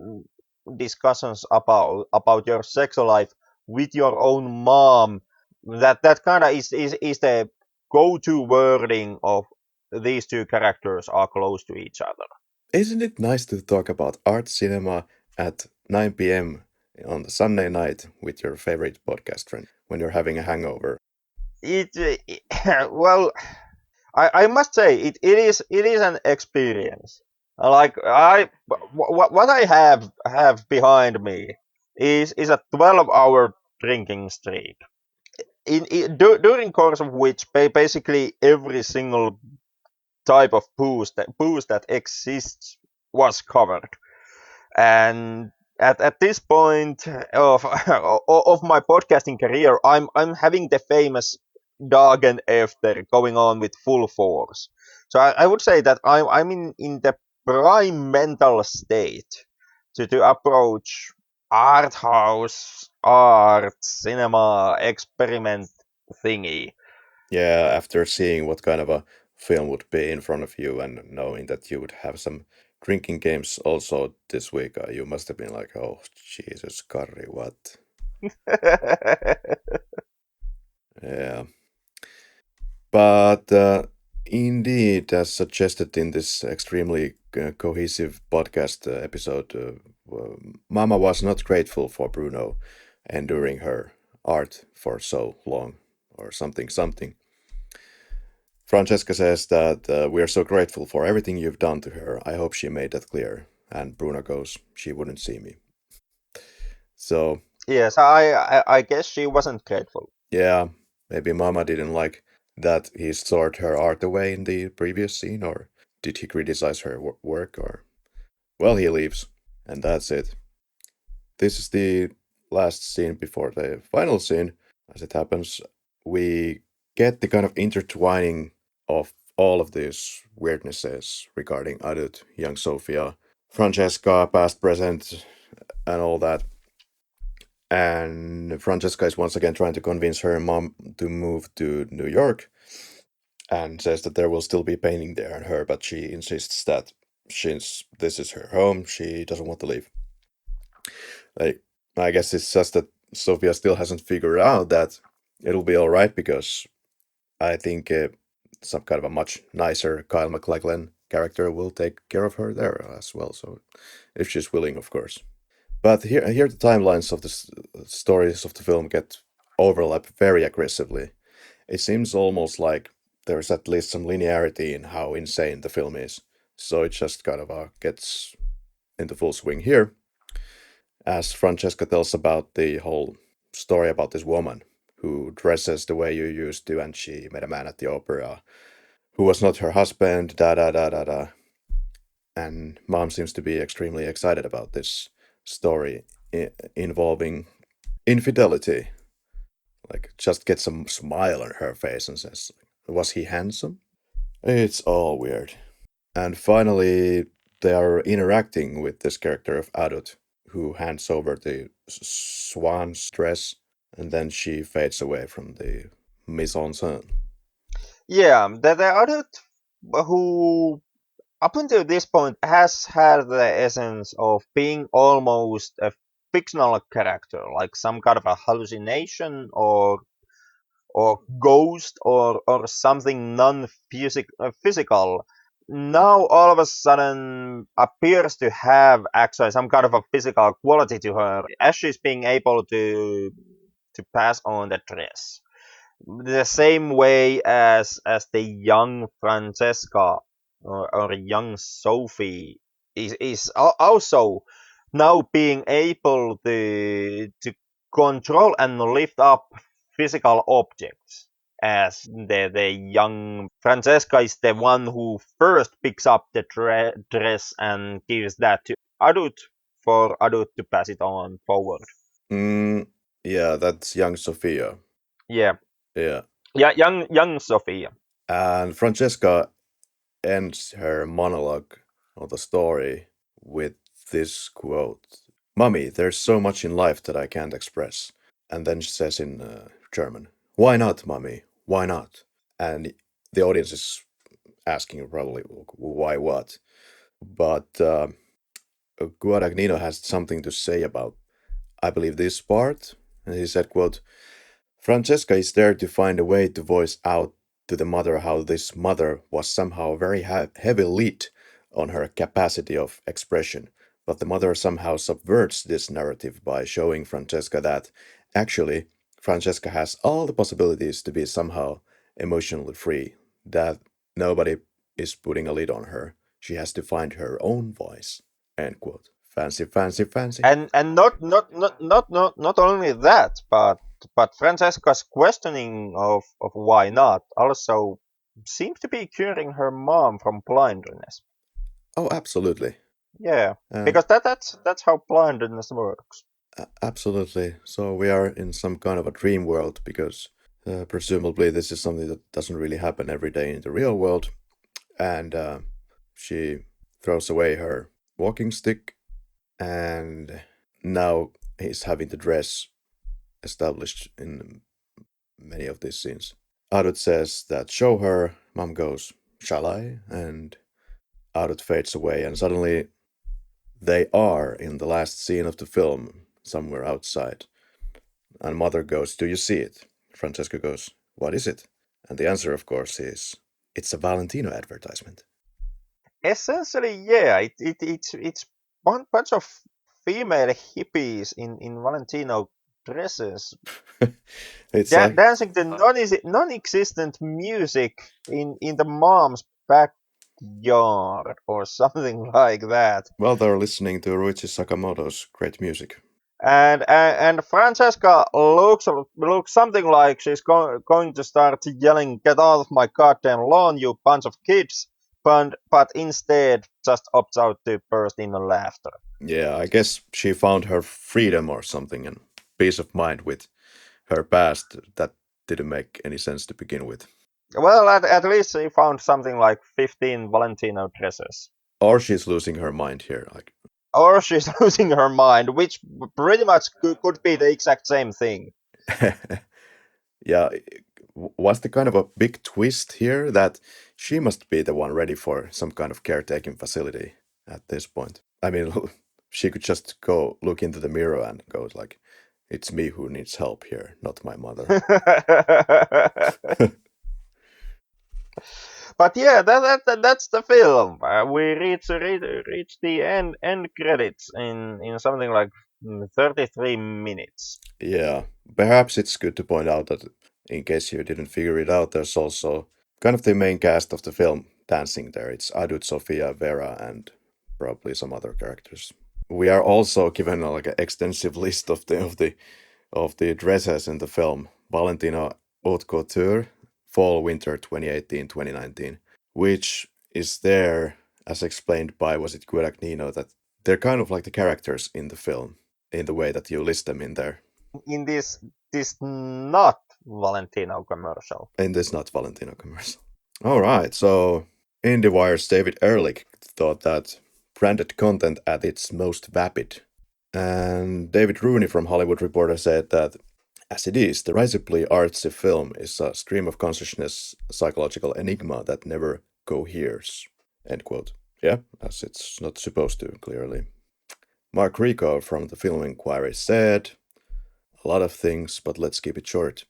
discussions about your sexual life with your own mom, that kind of is the go-to wording of these two characters are close to each other. Isn't it nice to talk about art cinema at 9 p.m. on the Sunday night with your favorite podcast friend when you're having a hangover? Well, I must say it is an experience. Like what I have behind me is a 12-hour drinking streak. During course of which basically every single type of booze that exists was covered. And at this point of my podcasting career, I'm having the famous Dagen after going on with full force. So I would say that I'm in the prime mental state to approach art house, art, cinema, experiment thingy. Yeah, after seeing what kind of a film would be in front of you and knowing that you would have some drinking games also this week, you must have been like, oh, Jesus, Karri, what? Yeah. But indeed, as suggested in this extremely cohesive podcast episode, Mama was not grateful for Bruno enduring her art for so long, or something, something. Francesca says that we are so grateful for everything you've done to her. I hope she made that clear. And Bruno goes, she wouldn't see me. So, Yes, I guess she wasn't grateful. yeah, maybe Mama didn't like that he stored her art away in the previous scene, or did he criticize her work, or. Well, he leaves, and that's it. This is the last scene before the final scene. As it happens, we get the kind of intertwining of all of these weirdnesses regarding Adut, young Sophia, Francesca, past, present, and all that. And Francesca is once again trying to convince her mom to move to New York and says that there will still be painting there and her, but she insists that since this is her home, she doesn't want to leave. Like, I guess it's just that Sophia still hasn't figured out that it'll be all right because I think some kind of a much nicer Kyle MacLachlan character will take care of her there as well. So, if she's willing, of course. But here the timelines of the stories of the film get overlap very aggressively. It seems almost like there's at least some linearity in how insane the film is. So it just kind of gets into full swing here as Francesca tells about the whole story about this woman who dresses the way you used to, and she met a man at the opera who was not her husband, da da da da da. And mom seems to be extremely excited about this story involving infidelity. Like, just gets a smile on her face and says, was he handsome? It's all weird. And finally, they are interacting with this character of Adut, who hands over the swan's dress, and then she fades away from the mise en scène. Yeah, the other who up until this point has had the essence of being almost a fictional character, like some kind of a hallucination or ghost or something physical. Now all of a sudden appears to have actually some kind of a physical quality to her as she's being able to pass on the dress the same way as the young Francesca or young Sophie is also now being able to control and lift up physical objects as the young Francesca is the one who first picks up the dress and gives that to Adut for Adut to pass it on forward. Mm, yeah, that's young Sophia. Yeah. Yeah. Yeah, young Sophia. And Francesca ends her monologue of the story with this quote: "Mummy, there's so much in life that I can't express." And then she says in German, "Why not, mummy? Why not?" And the audience is asking probably, why what? But Guadagnino has something to say about, I believe, this part. And he said, quote, Francesca is there to find a way to voice out to the mother how this mother was somehow very heavy lit on her capacity of expression, but the mother somehow subverts this narrative by showing Francesca that actually Francesca has all the possibilities to be somehow emotionally free, that nobody is putting a lid on her. She has to find her own voice. End quote. Fancy, fancy, fancy. And not only that, but Francesca's questioning of why not also seems to be curing her mom from blindness. Oh, absolutely. Yeah, And because that's how blindness works. Absolutely. So we are in some kind of a dream world because presumably this is something that doesn't really happen every day in the real world. And she throws away her walking stick, and now he's having the dress established in many of these scenes. Adut says that show her. Mom goes, shall I? And Adut fades away, and suddenly they are in the last scene of the film, somewhere outside. And mother goes, do you see it? Francesca goes, what is it? And the answer, of course, is it's a Valentino advertisement. Essentially, yeah, it's one bunch of female hippies in Valentino dresses It's like, dancing to non-existent music in the mom's backyard or something like that. well, they're listening to Ruichi Sakamoto's great music. And Francesca looks something like she's going to start yelling, "Get out of my goddamn lawn, you bunch of kids!" But instead just opts out to burst into laughter. Yeah, I guess she found her freedom or something and peace of mind with her past that didn't make any sense to begin with. Well, at least she found something like 15 Valentino dresses. Or she's losing her mind here. Like, Or she's losing her mind, which pretty much could be the exact same thing. yeah, was the kind of a big twist here that she must be the one ready for some kind of caretaking facility at this point. I mean, she could just go look into the mirror and go like, "It's me who needs help here, not my mother." But yeah, that's the film. We reach the end credits in something like 33 minutes. Yeah, perhaps it's good to point out that in case you didn't figure it out, there's also kind of the main cast of the film dancing there. It's Adut, Sofia, Vera, and probably some other characters. We are also given like an extensive list of the dresses in the film. Valentino Haute Couture, Fall Winter 2018-2019, which is there as explained by, was it Guadagnino, that they're kind of like the characters in the film in the way that you list them in there. In this not Valentino commercial. In this not Valentino commercial. All right, so IndieWire's David Ehrlich thought that branded content at its most vapid. And David Rooney from Hollywood Reporter said that, as it is, the risibly artsy film is a stream of consciousness psychological enigma that never coheres. End quote. Yeah, as it's not supposed to, clearly. Mark Rico from the Film Inquiry said, a lot of things, but let's keep it short.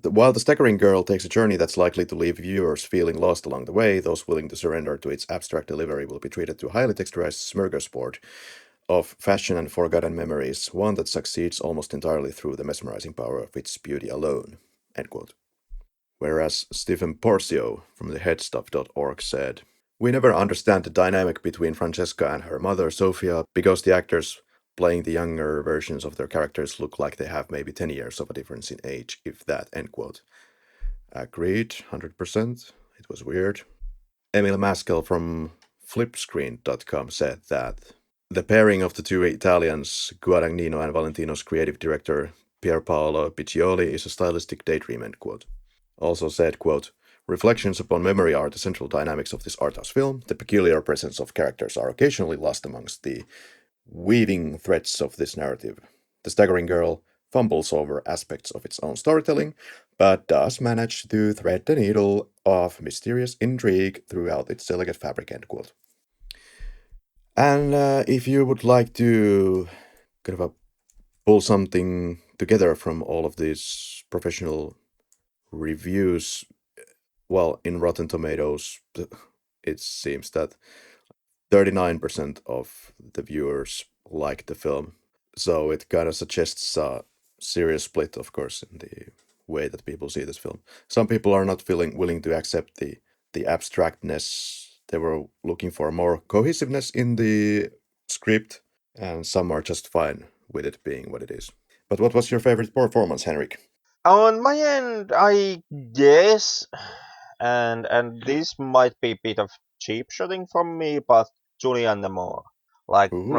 While The Staggering Girl takes a journey that's likely to leave viewers feeling lost along the way, those willing to surrender to its abstract delivery will be treated to a highly texturized smorgasbord of fashion and forgotten memories, one that succeeds almost entirely through the mesmerizing power of its beauty alone. End quote. Whereas Stephen Porcio from the headstuff.org said, we never understand the dynamic between Francesca and her mother, Sofia, because the actors playing the younger versions of their characters look like they have maybe 10 years of a difference in age, if that, end quote. Agreed, 100%. It was weird. Emil Maskell from flipscreen.com said that the pairing of the two Italians, Guadagnino and Valentino's creative director, Pier Paolo Piccioli is a stylistic daydream, end quote. Also said, quote, reflections upon memory are the central dynamics of this art house film. The peculiar presence of characters are occasionally lost amongst the weaving threads of this narrative. The Staggering Girl fumbles over aspects of its own storytelling, but does manage to thread the needle of mysterious intrigue throughout its delicate fabric, end quote. And if you would like to kind of pull something together from all of these professional reviews, well, in Rotten Tomatoes, it seems that 39% of the viewers like the film. So it kind of suggests a serious split, of course, in the way that people see this film. Some people are not feeling willing to accept the abstractness. They were looking for more cohesiveness in the script, and some are just fine with it being what it is. But what was your favorite performance, Henrik? On my end, I guess, and this might be a bit of cheap shooting from me, but Julianne Moore. Like Ooh.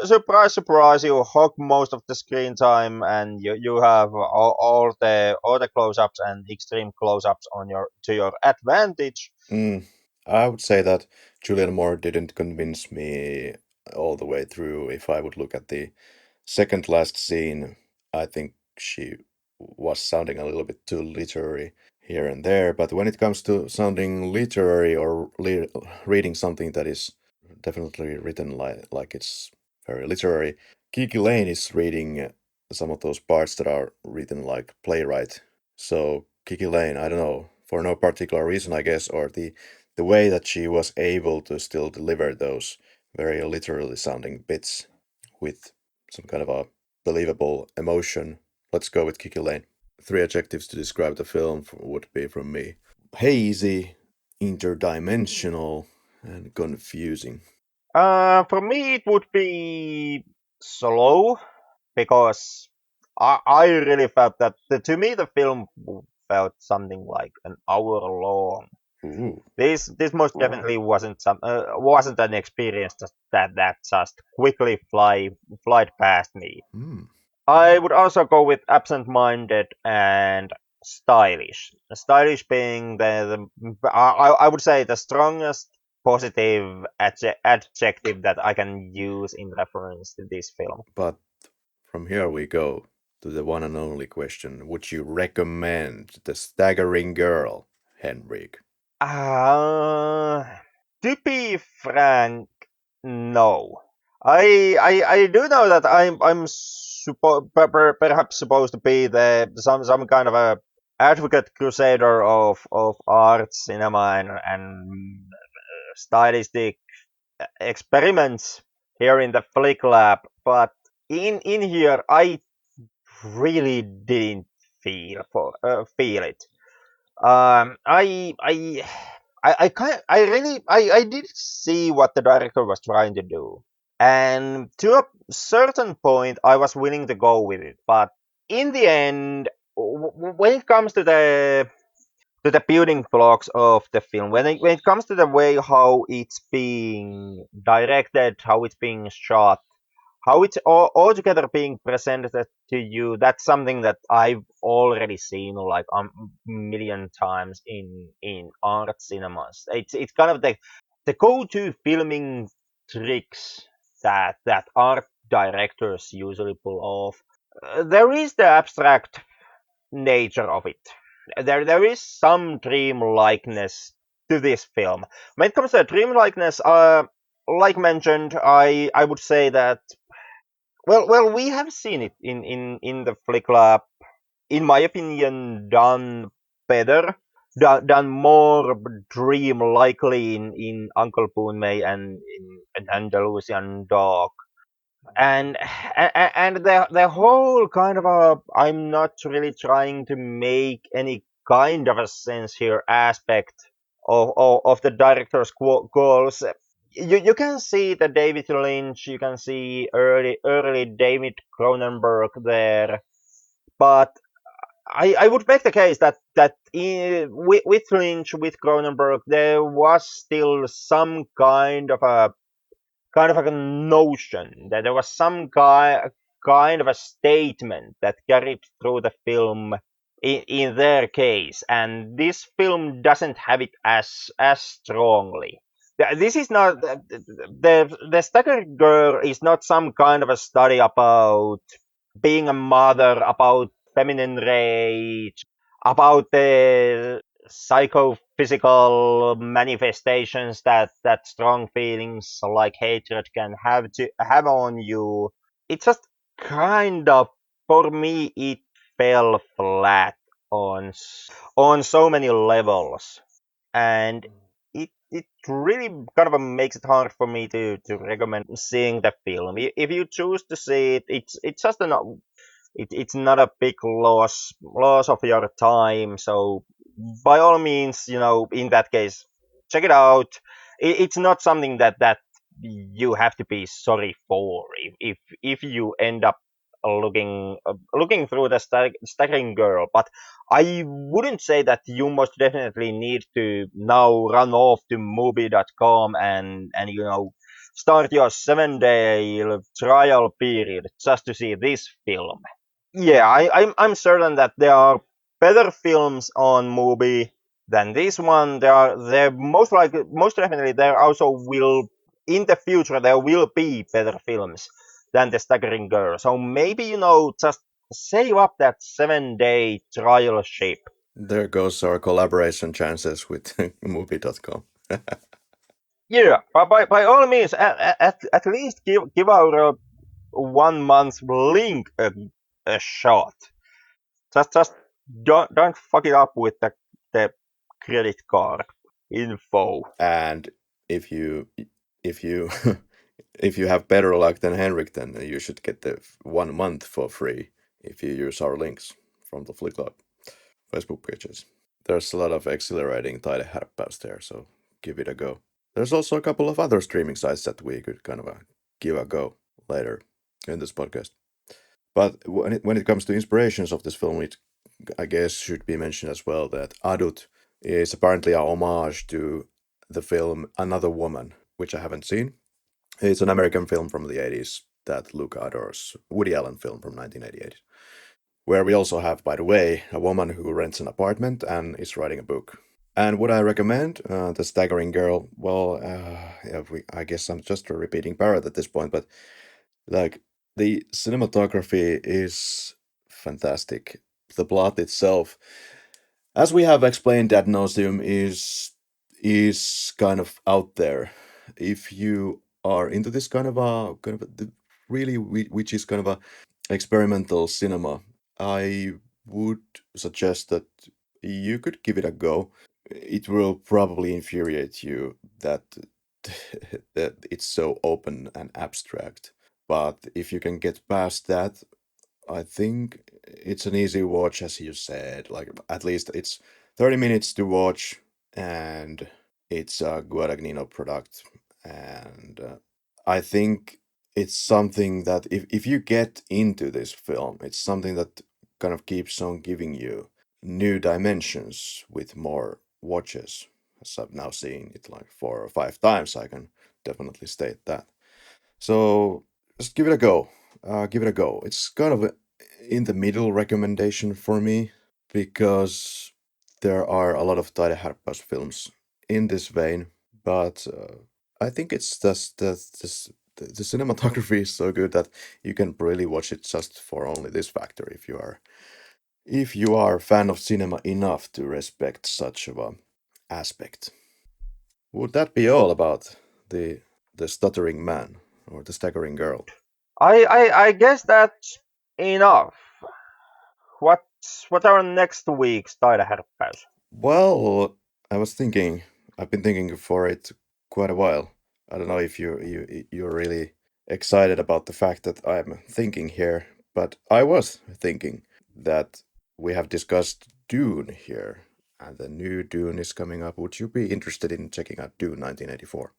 surprise, surprise! You hog most of the screen time, and you have all the close-ups and extreme close-ups on your to your advantage. Mm, I would say that Julian Moore didn't convince me all the way through. If I would look at the second last scene, I think she was sounding a little bit too literary here and there. But when it comes to sounding literary or reading something that is definitely written like it's very literary, Kiki Lane is reading some of those parts that are written like playwright. So Kiki Lane, I don't know, for no particular reason, I guess, or the way that she was able to still deliver those very literally sounding bits with some kind of a believable emotion. Let's go with Kiki Lane. Three adjectives to describe the film would be from me: hazy, interdimensional, and confusing. For me, it would be slow because I really felt that to me the film felt something like an hour long. Ooh. This most definitely wasn't an experience that just quickly flied past me. Hmm. I would also go with absent-minded and stylish. Stylish being I would say the strongest positive adjective that I can use in reference to this film. But from here we go to the one and only question: would you recommend The Staggering Girl, Henrik? Uh, to be frank, no. I do know that perhaps supposed to be the some kind of a advocate crusader of art, cinema, and stylistic experiments here in the Flick Lab, but in here I really didn't feel it. I did see what the director was trying to do, and to a certain point, I was willing to go with it. But in the end, when it comes to the building blocks of the film, when it comes to the way how it's being directed, how it's being shot, how it's all together being presented to you, that's something that I've already seen like a million times in art cinemas. It's kind of the go-to filming tricks that art directors usually pull off. There is the abstract nature of it. There is some dreamlikeness to this film. When it comes to dreamlikeness, like mentioned, I would say that we have seen it in the Flick Lab. In my opinion, done better, done more dream likely in Uncle Boon May and in Andalusian Dog. And and the whole kind of a I'm not really trying to make any kind of a sense here aspect of the director's goals. You can see the David Lynch, you can see early David Cronenberg there, but I would make the case with Lynch, with Cronenberg, there was still some kind of a notion that there was some guy. kind of a statement that carried through the film in their case, and this film doesn't have it as strongly. This is not the Staggering Girl is not some kind of a study about being a mother, about feminine rage, about the psychophysical manifestations that strong feelings like hatred can have on you. It just kind of, for me, it fell flat on so many levels, and it really kind of makes it hard for me to recommend seeing the film. If you choose to see it, it's just an it's not a big loss of your time. So by all means, in that case, check it out. It's not something that you have to be sorry for if you end up looking through the staggering girl. But I wouldn't say that you most definitely need to now run off to movie.com and start your 7 day trial period just to see this film. Yeah, I'm certain that there are better films on movie than this one. There most definitely there also will in the future there will be better films than the Staggering Girl. So maybe just save up that 7 day trial ship. There goes our collaboration chances with movie.com. Yeah, but by all means, at least give our 1 month link a shot. Just don't fuck it up with the credit card info. And if you if you if you have better luck than Henrik, then you should get the 1 month for free if you use our links from the Flick Club Facebook pages. There's a lot of exhilarating taidehärppäys there, so give it a go. There's also a couple of other streaming sites that we could kind of give a go later in this podcast. But when it comes to inspirations of this film, it I guess should be mentioned as well that Adut is apparently a homage to the film Another Woman, which I haven't seen. It's an American film from the 80s that Luke adores, Woody Allen film from 1988, where we also have, by the way, a woman who rents an apartment and is writing a book. And would I recommend The Staggering Girl? Well, yeah, I guess I'm just a repeating parrot at this point, but like the cinematography is fantastic. The plot itself, as we have explained ad nauseum, is kind of out there. If you are into this really which is kind of a experimental cinema, I would suggest that you could give it a go. It will probably infuriate you that that it's so open and abstract. But if you can get past that, I think it's an easy watch, as you said. Like at least it's 30 minutes to watch, and it's a Guadagnino product. And I think it's something that if you get into this film, it's something that kind of keeps on giving you new dimensions with more watches. As I've now seen it like 4 or 5 times, I can definitely state that. So just give it a go. Give it a go. It's kind of a in the middle recommendation for me because there are a lot of Taide Harppas films in this vein, but I think it's just the cinematography is so good that you can really watch it just for only this factor if you are a fan of cinema enough to respect such of a aspect. Would that be all about the stuttering man or the staggering girl? I guess that's enough. What our next week's Taideherppäys? Well, I was thinking, I've been thinking for it quite a while. I don't know if you're really excited about the fact that I'm thinking here, but I was thinking that we have discussed Dune here, and the new Dune is coming up. Would you be interested in checking out Dune 1984?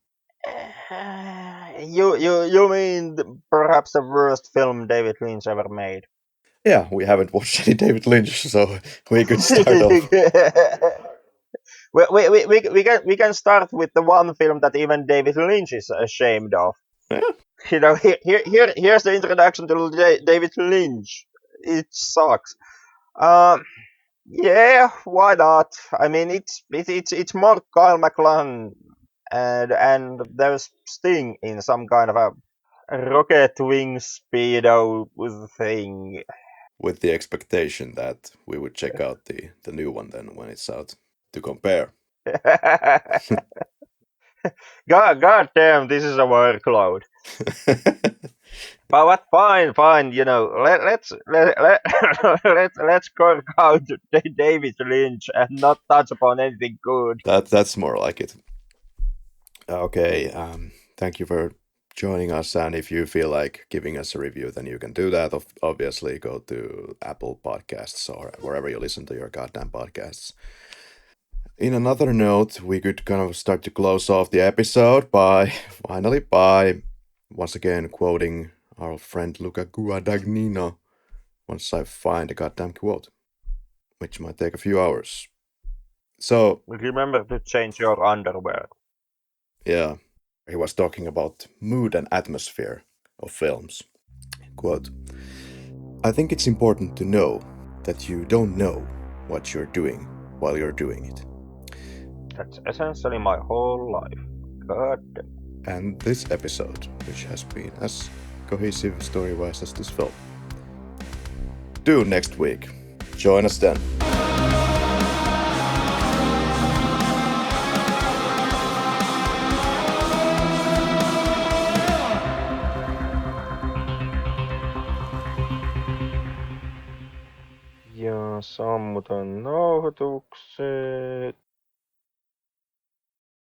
You mean perhaps the worst film David Lynch ever made? Yeah, we haven't watched any David Lynch, so we could start off. We can start with the one film that even David Lynch is ashamed of. Yeah. Here's the introduction to David Lynch. It sucks. Um, yeah, why not? I mean, it's more Kyle MacLachlan, and there's Sting in some kind of a rocket wing speedo thing. With the expectation that we would check out the new one then when it's out to compare. God damn, this is a workload. But fine. You know, let's cork out David Lynch and not touch upon anything good. That's more like it. Okay, thank you for joining us. And if you feel like giving us a review, then you can do that. Obviously, go to Apple Podcasts or wherever you listen to your goddamn podcasts. In another note, we could kind of start to close off the episode by once again quoting our friend Luca Guadagnino once I find a goddamn quote, which might take a few hours. So, Remember to change your underwear. yeah, he was talking about mood and atmosphere of films. Quote, I think it's important to know that you don't know what you're doing while you're doing it. That's essentially my whole life. God damn. And this episode, which has been as cohesive story-wise as this film. Due next week. Join us then. Ja sammutan nauhoitukset.